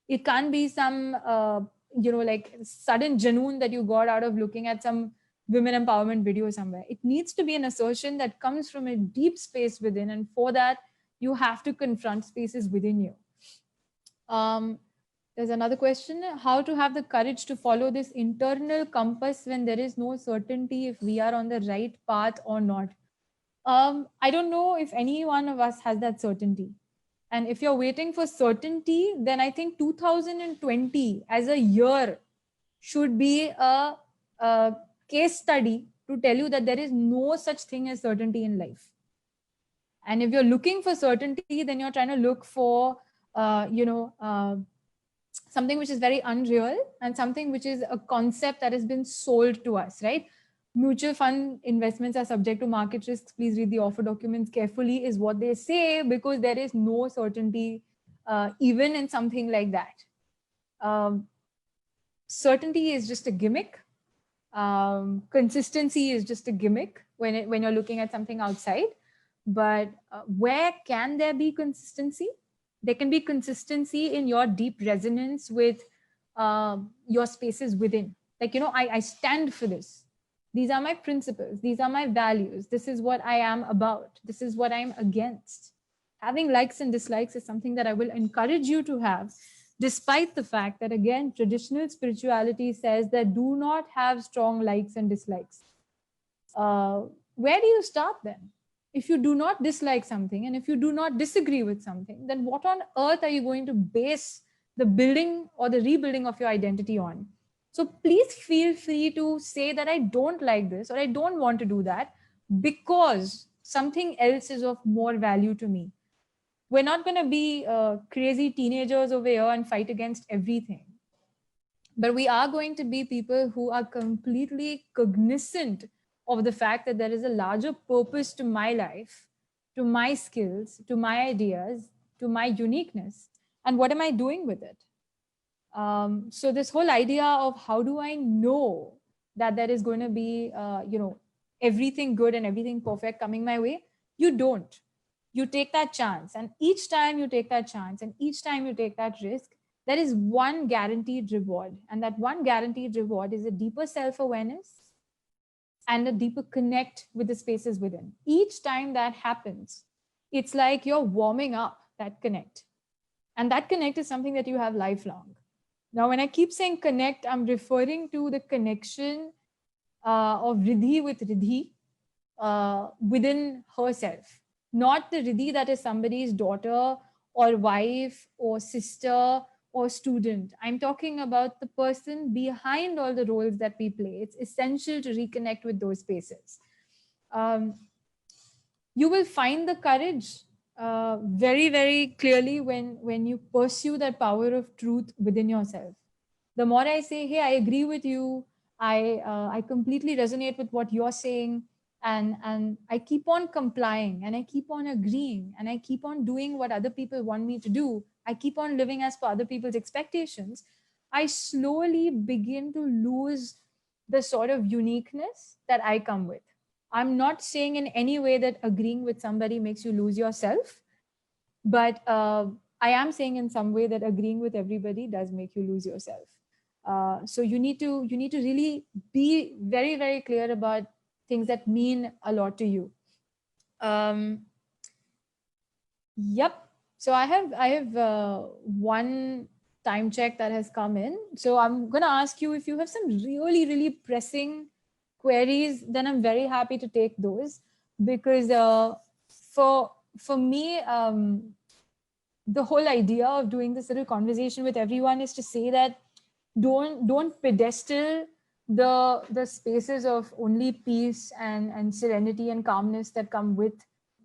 It can't be some, like sudden janoon that you got out of looking at some women empowerment video somewhere. It needs to be an assertion that comes from a deep space within. And for that, you have to confront spaces within you. There's another question: how to have the courage to follow this internal compass when there is no certainty if we are on the right path or not. I don't know if any one of us has that certainty. And if you're waiting for certainty, then I think 2020 as a year should be a case study to tell you that there is no such thing as certainty in life. And if you're looking for certainty, then you're trying to look for, something which is very unreal and something which is a concept that has been sold to us, right? Mutual fund investments are subject to market risks. Please read the offer documents carefully, is what they say, because there is no certainty even in something like that. Certainty is just a gimmick. Consistency is just a gimmick when you're looking at something outside. But where can there be consistency? There can be consistency in your deep resonance with your spaces within. Like, I stand for this. These are my principles. These are my values. This is what I am about. This is what I'm against. Having likes and dislikes is something that I will encourage you to have, despite the fact that, again, traditional spirituality says that do not have strong likes and dislikes. Where do you start then? If you do not dislike something and if you do not disagree with something, then what on earth are you going to base the building or the rebuilding of your identity on? So please feel free to say that I don't like this or I don't want to do that because something else is of more value to me. We're not going to be crazy teenagers over here and fight against everything. But we are going to be people who are completely cognizant of the fact that there is a larger purpose to my life, to my skills, to my ideas, to my uniqueness. And what am I doing with it? So this whole idea of how do I know that there is going to be, everything good and everything perfect coming my way? You don't. You take that chance. And each time you take that chance and each time you take that risk, there is one guaranteed reward. And that one guaranteed reward is a deeper self-awareness and a deeper connect with the spaces within. Each time that happens, it's like you're warming up that connect. And that connect is something that you have lifelong. Now, when I keep saying connect, I'm referring to the connection of Riddhi with Riddhi within herself, not the Riddhi that is somebody's daughter or wife or sister or student. I'm talking about the person behind all the roles that we play. It's essential to reconnect with those spaces. Um, you will find the courage very, very clearly when you pursue that power of truth within yourself. The more I say, hey, I agree with you, I completely resonate with what you're saying, and I keep on complying and I keep on agreeing and I keep on doing what other people want me to do, I keep on living as per other people's expectations, I slowly begin to lose the sort of uniqueness that I come with. I'm not saying in any way that agreeing with somebody makes you lose yourself, but I am saying in some way that agreeing with everybody does make you lose yourself. So you need to really be very, very clear about things that mean a lot to you. Yep. So I have one time check that has come in. So I'm going to ask you if you have some really, really pressing queries, then I'm very happy to take those, because for me, the whole idea of doing this little conversation with everyone is to say that don't pedestal the spaces of only peace and serenity and calmness that come with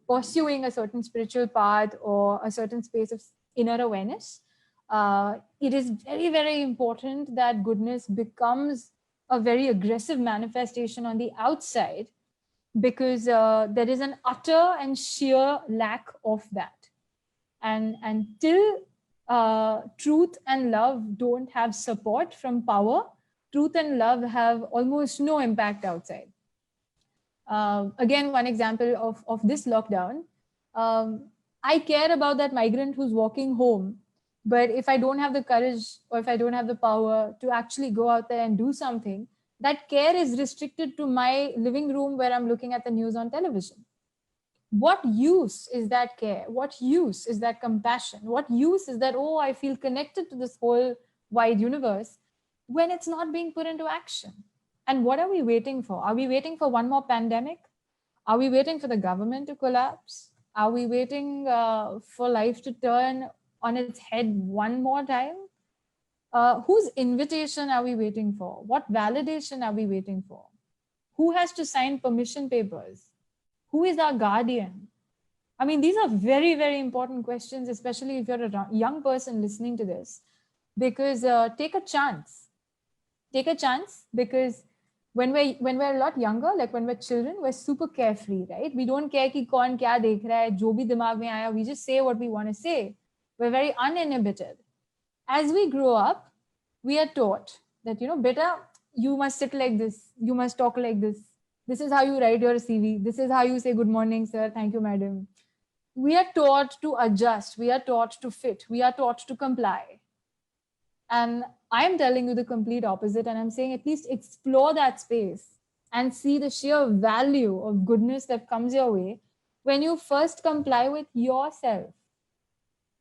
pursuing a certain spiritual path or a certain space of inner awareness. It is very, very important that goodness becomes a very aggressive manifestation on the outside, because there is an utter and sheer lack of that. And until truth and love don't have support from power, truth and love have almost no impact outside. Again, one example of this lockdown, I care about that migrant who's walking home, but if I don't have the courage or if I don't have the power to actually go out there and do something, that care is restricted to my living room where I'm looking at the news on television. What use is that care? What use is that compassion? What use is that, oh, I feel connected to this whole wide universe, when it's not being put into action? And what are we waiting for? Are we waiting for one more pandemic? Are we waiting for the government to collapse? Are we waiting for life to turn on its head one more time? Whose invitation are we waiting for? What validation are we waiting for? Who has to sign permission papers? Who is our guardian? I mean, these are very, very important questions, especially if you're a young person listening to this, because take a chance. Take a chance, because when we're a lot younger, like when we're children, we're super carefree, right? We don't care ki kaun kya dekh raha hai, jo bhi dimag mein aaya, we just say what we want to say. We're very uninhibited. As we grow up, we are taught that, beta, you must sit like this, you must talk like this. This is how you write your CV. This is how you say good morning, sir. Thank you, madam. We are taught to adjust. We are taught to fit. We are taught to comply. And I'm telling you the complete opposite. And I'm saying at least explore that space and see the sheer value of goodness that comes your way when you first comply with yourself.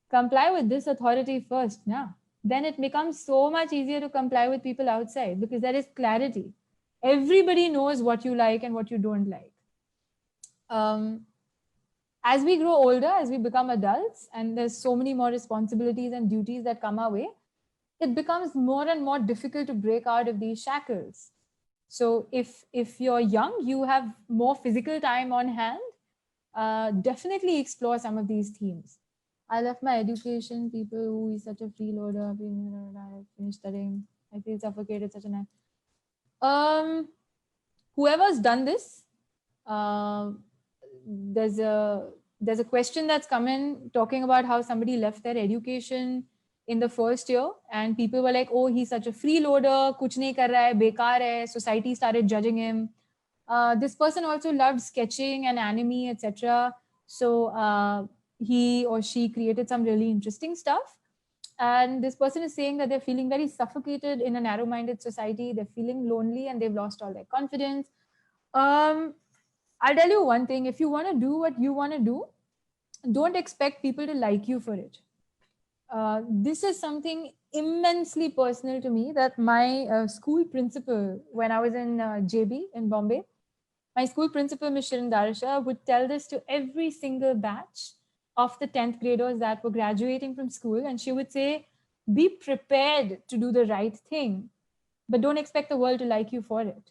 Comply with this authority first now. Then it becomes so much easier to comply with people outside, because there is clarity. Everybody knows what you like and what you don't like. As we grow older, as we become adults, and there's so many more responsibilities and duties that come our way, it becomes more and more difficult to break out of these shackles. So if you're young, you have more physical time on hand, definitely explore some of these themes. I left my education, people who is such a freeloader, I finished studying, I feel suffocated, such a nice. Whoever's done this, there's a question that's come in talking about how somebody left their education in the first year, and people were like, oh, he's such a freeloader, kuch nahi kar raha hai, bekar hai. Society started judging him. This person also loved sketching and anime, etc. So he or she created some really interesting stuff. And this person is saying that they're feeling very suffocated in a narrow-minded society. They're feeling lonely and they've lost all their confidence. I'll tell you one thing. If you want to do what you want to do, don't expect people to like you for it. This is something immensely personal to me, that my school principal, when I was in JB in Bombay, my school principal, Ms. Shirin Darisha, would tell this to every single batch of the 10th graders that were graduating from school. And she would say, be prepared to do the right thing, but don't expect the world to like you for it.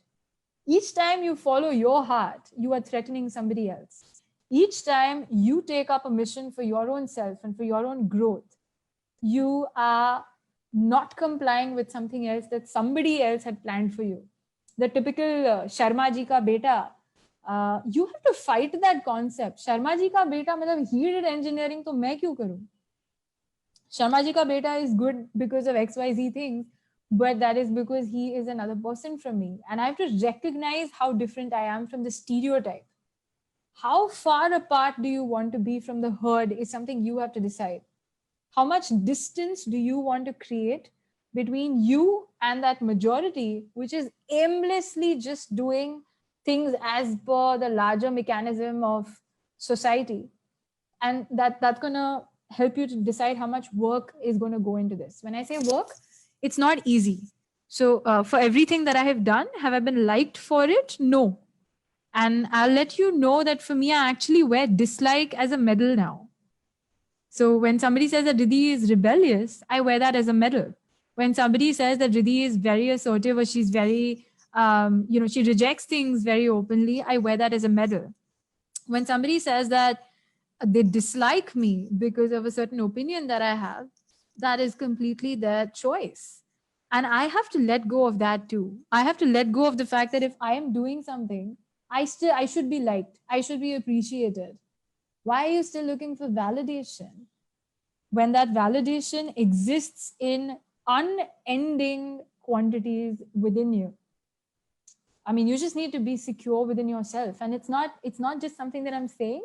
Each time you follow your heart, you are threatening somebody else. Each time you take up a mission for your own self and for your own growth, you are not complying with something else that somebody else had planned for you. The typical Sharma ji ka beta, you have to fight that concept. Sharma ji ka beta, matlab he did engineering, to main kyun karu? Sharma ji ka beta is good because of XYZ things, but that is because he is another person from me. And I have to recognize how different I am from the stereotype. How far apart do you want to be from the herd is something you have to decide. How much distance do you want to create between you and that majority, which is aimlessly just doing things as per the larger mechanism of society? And that's going to help you to decide how much work is going to go into this. When I say work, it's not easy. So for everything that I have done, have I been liked for it? No. And I'll let you know that for me, I actually wear dislike as a medal now. So when somebody says that Riddhi is rebellious, I wear that as a medal. When somebody says that Riddhi is very assertive or she's very, she rejects things very openly, I wear that as a medal. When somebody says that they dislike me because of a certain opinion that I have, that is completely their choice. And I have to let go of that too. I have to let go of the fact that if I am doing something, I should be liked. I should be appreciated. Why are you still looking for validation when that validation exists in unending quantities within you? I mean, you just need to be secure within yourself. And it's not just something that I'm saying.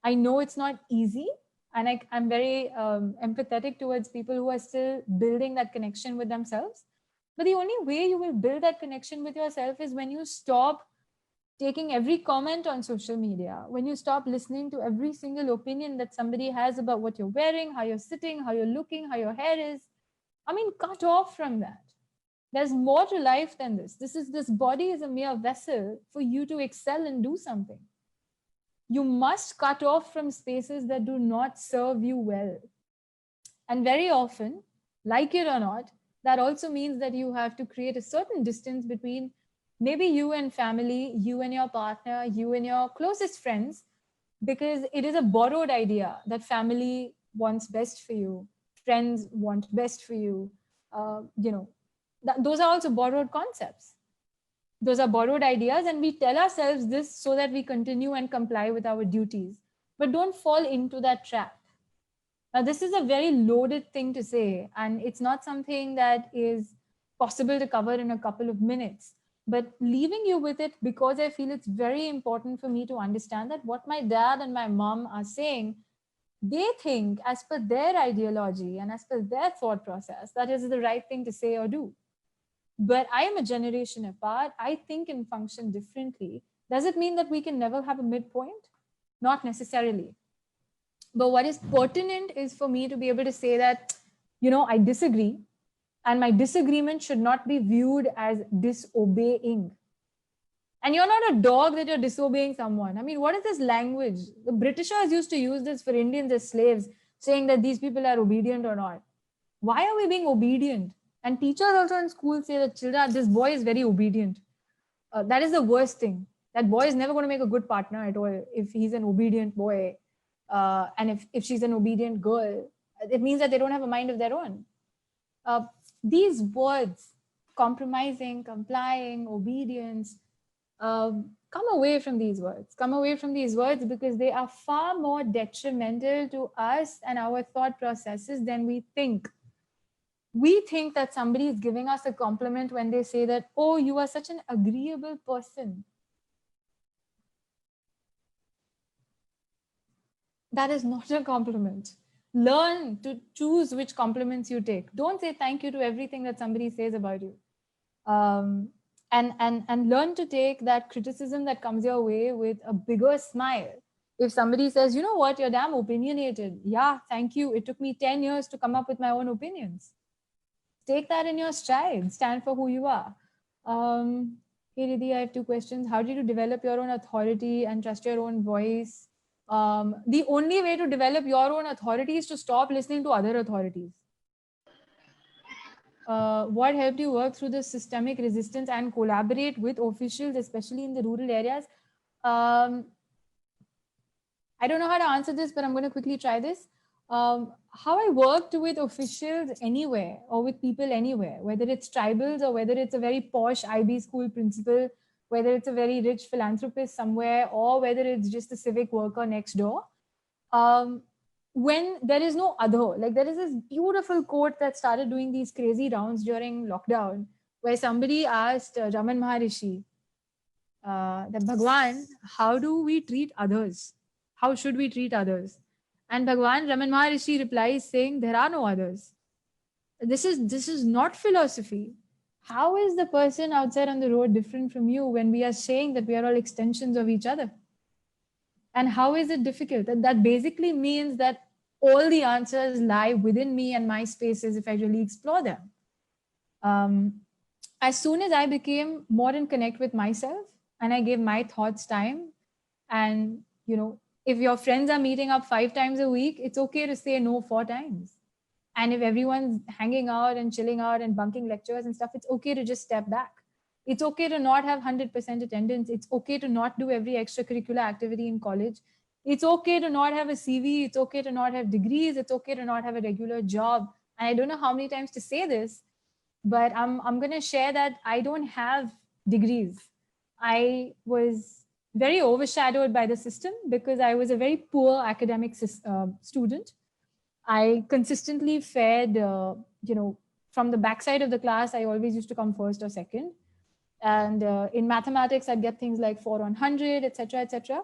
I know it's not easy. And I'm very empathetic towards people who are still building that connection with themselves. But the only way you will build that connection with yourself is when you stop taking every comment on social media, when you stop listening to every single opinion that somebody has about what you're wearing, how you're sitting, how you're looking, how your hair is. I mean, cut off from that. There's more to life than this. This body is a mere vessel for you to excel and do something. You must cut off from spaces that do not serve you well. And very often, like it or not, that also means that you have to create a certain distance between maybe you and family, you and your partner, you and your closest friends, because it is a borrowed idea that family wants best for you, friends want best for you. Those are also borrowed concepts. Those are borrowed ideas, and we tell ourselves this so that we continue and comply with our duties. But don't fall into that trap. Now, this is a very loaded thing to say, and it's not something that is possible to cover in a couple of minutes. But leaving you with it, because I feel it's very important for me to understand that what my dad and my mom are saying, they think as per their ideology and as per their thought process, that is the right thing to say or do. But I am a generation apart. I think and function differently. Does it mean that we can never have a midpoint? Not necessarily. But what is pertinent is for me to be able to say that, I disagree, and my disagreement should not be viewed as disobeying. And you're not a dog that you're disobeying someone. I mean, what is this language? The Britishers used to use this for Indians as slaves, saying that these people are obedient or not. Why are we being obedient? And teachers also in school say that, children, this boy is very obedient. That is the worst thing. That boy is never going to make a good partner at all if he's an obedient boy. And if she's an obedient girl, it means that they don't have a mind of their own. These words, compromising, complying, obedience, come away from these words. Come away from these words, because they are far more detrimental to us and our thought processes than we think. We think that somebody is giving us a compliment when they say that, oh, you are such an agreeable person. That is not a compliment. Learn to choose which compliments you take. Don't say thank you to everything that somebody says about you. And learn to take that criticism that comes your way with a bigger smile. If somebody says, you know what, you're damn opinionated. Yeah, thank you. It took me 10 years to come up with my own opinions. Take that in your stride. Stand for who you are. Hey, Riddhi, I have 2 questions. How did you develop your own authority and trust your own voice? The only way to develop your own authority is to stop listening to other authorities. What helped you work through the systemic resistance and collaborate with officials, especially in the rural areas? I don't know how to answer this, but I'm going to quickly try this. How I worked with officials anywhere or with people anywhere, whether it's tribals or whether it's a very posh IB school principal, whether it's a very rich philanthropist somewhere, or whether it's just a civic worker next door. When there is no other, like there is this beautiful quote that started doing these crazy rounds during lockdown, where somebody asked Raman Maharishi, that Bhagwan, how do we treat others? How should we treat others? And Bhagwan Raman Maharishi replies saying, there are no others. This is not philosophy. How is the person outside on the road different from you when we are saying that we are all extensions of each other? And how is it difficult? That basically means that all the answers lie within me and my spaces if I really explore them. As soon as I became more in connect with myself and I gave my thoughts time, and if your friends are meeting up 5 times a week, it's okay to say no 4 times. And if everyone's hanging out and chilling out and bunking lectures and stuff, it's okay to just step back. It's okay to not have 100% attendance. It's okay to not do every extracurricular activity in college. It's okay to not have a CV. It's okay to not have degrees. It's okay to not have a regular job. And I don't know how many times to say this, but I'm going to share that I don't have degrees. I was very overshadowed by the system because I was a very poor academic student. I consistently fared, from the backside of the class, I always used to come first or second. And in mathematics, I'd get things like 4 on 100, etc., etc.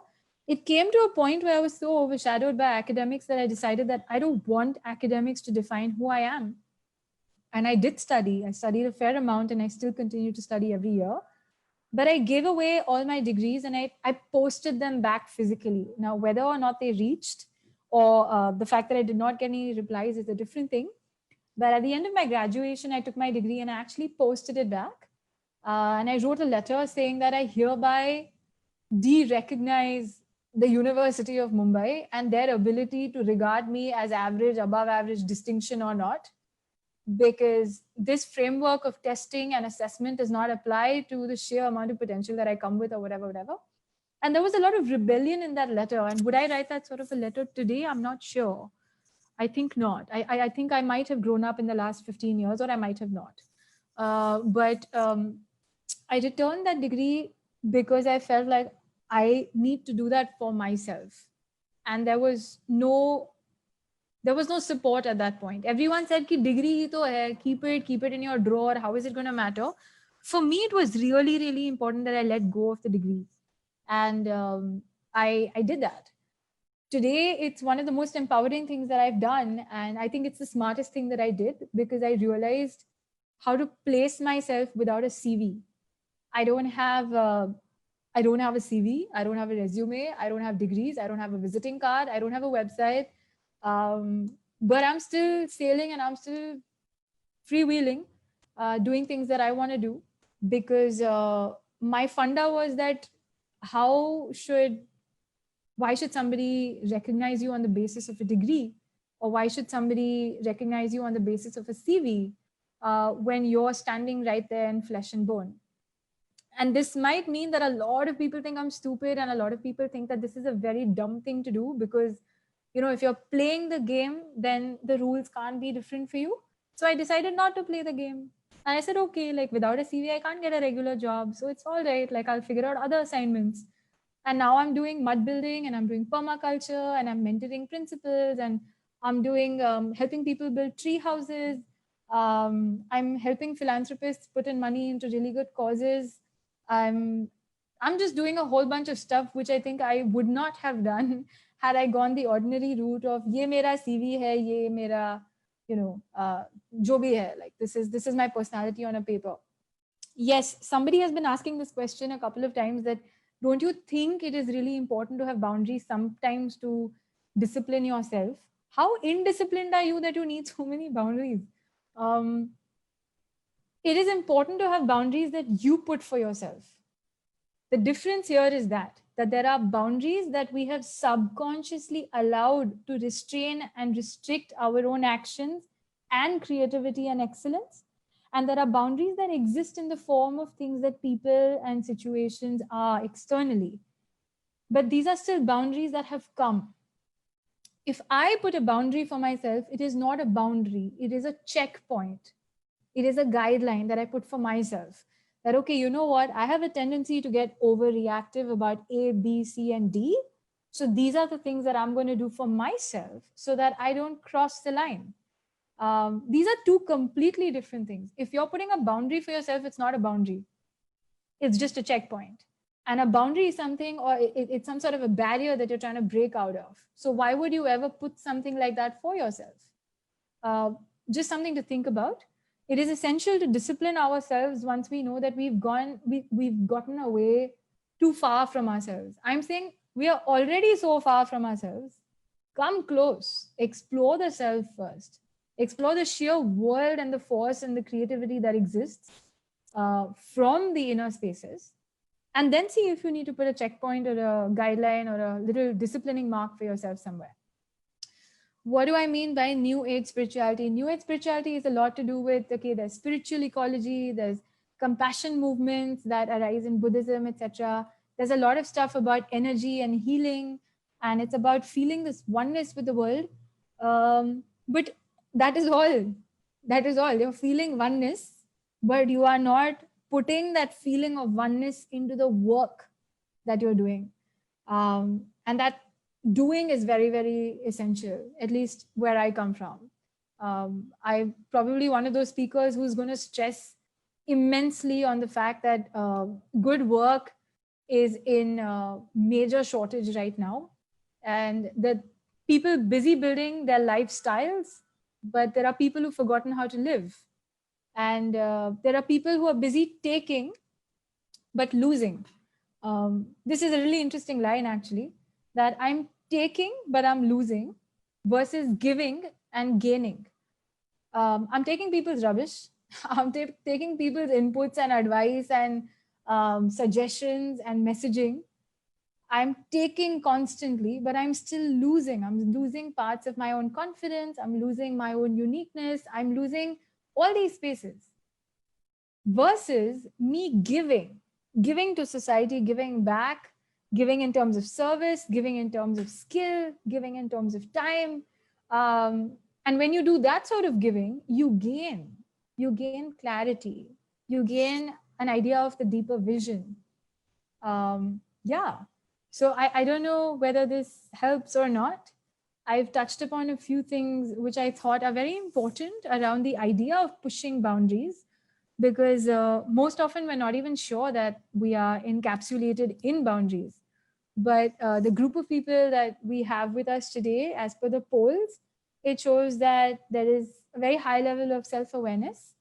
It came to a point where I was so overshadowed by academics that I decided that I don't want academics to define who I am. And I did study. I studied a fair amount and I still continue to study every year. But I gave away all my degrees and I posted them back physically. Now, whether or not they reached or the fact that I did not get any replies is a different thing. But at the end of my graduation, I took my degree and I actually posted it back. And I wrote a letter saying that I hereby de-recognize the University of Mumbai and their ability to regard me as average, above average, distinction or not, because this framework of testing and assessment does not apply to the sheer amount of potential that I come with or whatever. And there was a lot of rebellion in that letter. And would I write that sort of a letter today? I'm not sure. I think not. I think I might have grown up in the last 15 years or I might have not. But I returned that degree because I felt like I need to do that for myself. And there was no support at that point. Everyone said ki degree hi to hai, keep it in your drawer. How is it going to matter? For me, it was really, really important that I let go of the degree. And I did that. Today, it's one of the most empowering things that I've done. And I think it's the smartest thing that I did because I realized how to place myself without a CV. I don't have a CV. I don't have a resume. I don't have degrees. I don't have a visiting card. I don't have a website. But I'm still sailing and I'm still freewheeling, doing things that I want to do because my funda was that why should somebody recognize you on the basis of a degree? Or why should somebody recognize you on the basis of a CV when you're standing right there in flesh and bone? And this might mean that a lot of people think I'm stupid and a lot of people think that this is a very dumb thing to do because, if you're playing the game, then the rules can't be different for you. So I decided not to play the game. And I said, okay, like without a CV, I can't get a regular job. So it's all right. Like I'll figure out other assignments. And now I'm doing mud building and I'm doing permaculture and I'm mentoring principals and I'm doing helping people build tree houses. I'm helping philanthropists put in money into really good causes. I'm just doing a whole bunch of stuff which I think I would not have done had I gone the ordinary route of ye mera CV hai, ye mera, jo bhi hai. Like this is my personality on a paper. Yes, somebody has been asking this question a couple of times that Don't you think it is really important to have boundaries sometimes to discipline yourself? How indisciplined are you that you need so many boundaries? Um, it is important to have boundaries that you put for yourself. The difference here is that there are boundaries that we have subconsciously allowed to restrain and restrict our own actions and creativity and excellence. And there are boundaries that exist in the form of things that people and situations are externally. But these are still boundaries that have come. If I put a boundary for myself, it is not a boundary, it is a checkpoint. It is a guideline that I put for myself that, okay, you know what? I have a tendency to get overreactive about A, B, C, and D. So these are the things that I'm going to do for myself so that I don't cross the line. These are two completely different things. If you're putting a boundary for yourself, it's not a boundary, it's just a checkpoint. And a boundary is something, or it's some sort of a barrier that you're trying to break out of. So why would you ever put something like that for yourself? Uh, just something to think about. It is essential to discipline ourselves once we know that we've gotten away too far from ourselves. I'm saying we are already so far from ourselves. Come close, explore the self first, explore the sheer world and the force and the creativity that exists from the inner spaces, and then see if you need to put a checkpoint or a guideline or a little disciplining mark for yourself somewhere. What do I mean by new age spirituality? New age spirituality is a lot to do with, okay, there's spiritual ecology, there's compassion movements that arise in Buddhism, etc. There's a lot of stuff about energy and healing, and it's about feeling this oneness with the world. But that is all. That is all. You're feeling oneness, but you are not putting that feeling of oneness into the work that you're doing. And that doing is very, very essential, at least where I come from. I'm probably one of those speakers who's going to stress immensely on the fact that good work is in major shortage right now, and that people busy building their lifestyles, but there are people who've forgotten how to live. And there are people who are busy taking but losing. This is a really interesting line, actually, that I'm taking but I'm losing versus giving and gaining. I'm taking people's rubbish. I'm taking people's inputs and advice and suggestions and messaging. I'm taking constantly, but I'm still losing. I'm losing parts of my own confidence. I'm losing my own uniqueness. I'm losing all these spaces versus me giving to society, giving back, giving in terms of service, giving in terms of skill, giving in terms of time. And when you do that sort of giving, you gain clarity, you gain an idea of the deeper vision. Yeah. So I don't know whether this helps or not. I've touched upon a few things which I thought are very important around the idea of pushing boundaries, because most often we're not even sure that we are encapsulated in boundaries. But the group of people that we have with us today, as per the polls, it shows that there is a very high level of self-awareness.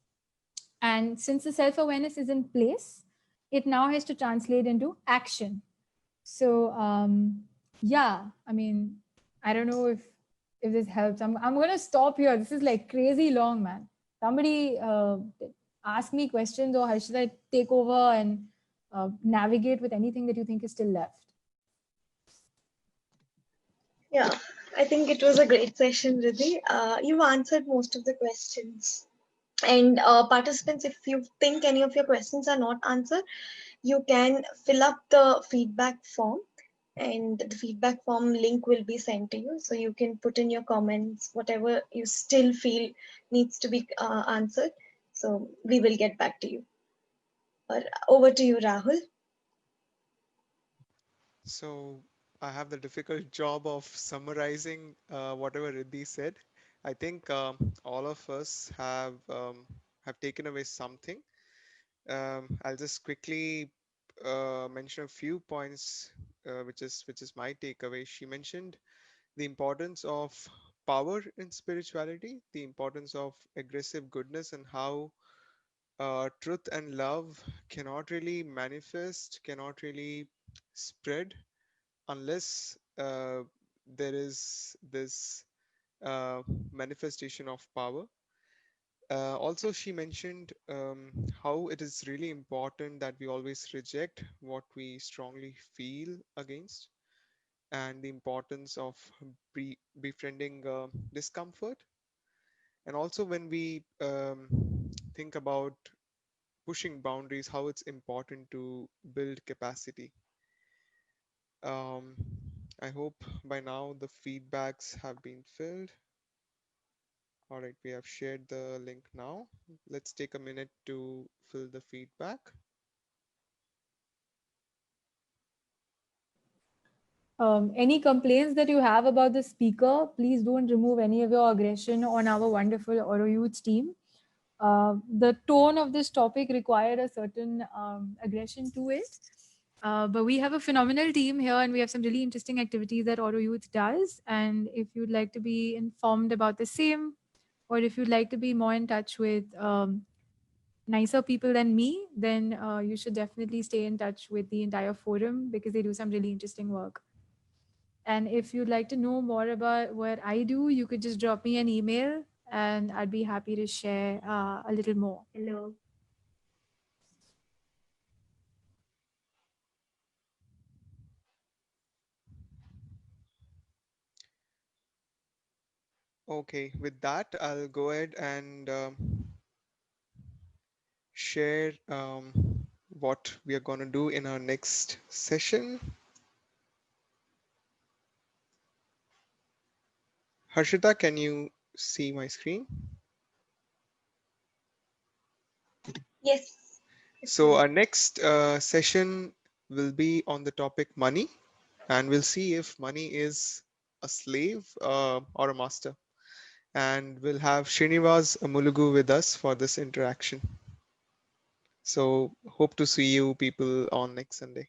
And since the self-awareness is in place, it now has to translate into action. So yeah, I mean, I don't know if this helps. I'm going to stop here. This is like crazy long, man. Somebody ask me questions, or how should I take over and navigate with anything that you think is still left? Yeah, I think it was a great session, Riddhi. You answered most of the questions. And participants, if you think any of your questions are not answered, you can fill up the feedback form, and the feedback form link will be sent to you. So you can put in your comments, whatever you still feel needs to be answered. So we will get back to you. Over to you, Rahul. So I have the difficult job of summarizing whatever Riddhi said. I think all of us have taken away something. I'll just quickly mention a few points, which is my takeaway. She mentioned the importance of power in spirituality, the importance of aggressive goodness, and how truth and love cannot really manifest, cannot really spread unless there is this manifestation of power. Also, she mentioned how it is really important that we always reject what we strongly feel against, and the importance of befriending discomfort. And also, when we think about pushing boundaries, how it's important to build capacity. Um, I hope by now the feedbacks have been filled. All right, we have shared the link now. Let's take a minute to fill the feedback. Any complaints that you have about the speaker, please don't remove any of your aggression on our wonderful Oro Youth team. The tone of this topic required a certain aggression to it. But we have a phenomenal team here and we have some really interesting activities that Oro Youth does. And if you'd like to be informed about the same, or if you'd like to be more in touch with nicer people than me, then you should definitely stay in touch with the entire forum because they do some really interesting work. And if you'd like to know more about what I do, you could just drop me an email and I'd be happy to share a little more. Hello. Okay, with that, I'll go ahead and share what we are going to do in our next session. Harshita, can you see my screen? Yes. So our next session will be on the topic money, and we'll see if money is a slave or a master. And we'll have Srinivas Mulugu with us for this interaction. So hope to see you people on next Sunday.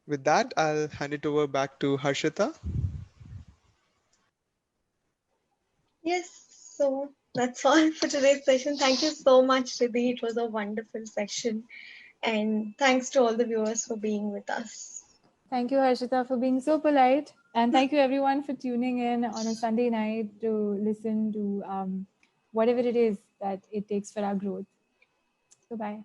With that, I'll hand it over back to Harshita. Yes, so that's all for today's session. Thank you so much, Riddhi. It was a wonderful session. And thanks to all the viewers for being with us. Thank you, Harshita, for being so polite. And thank you, everyone, for tuning in on a Sunday night to listen to whatever it is that it takes for our growth. Goodbye.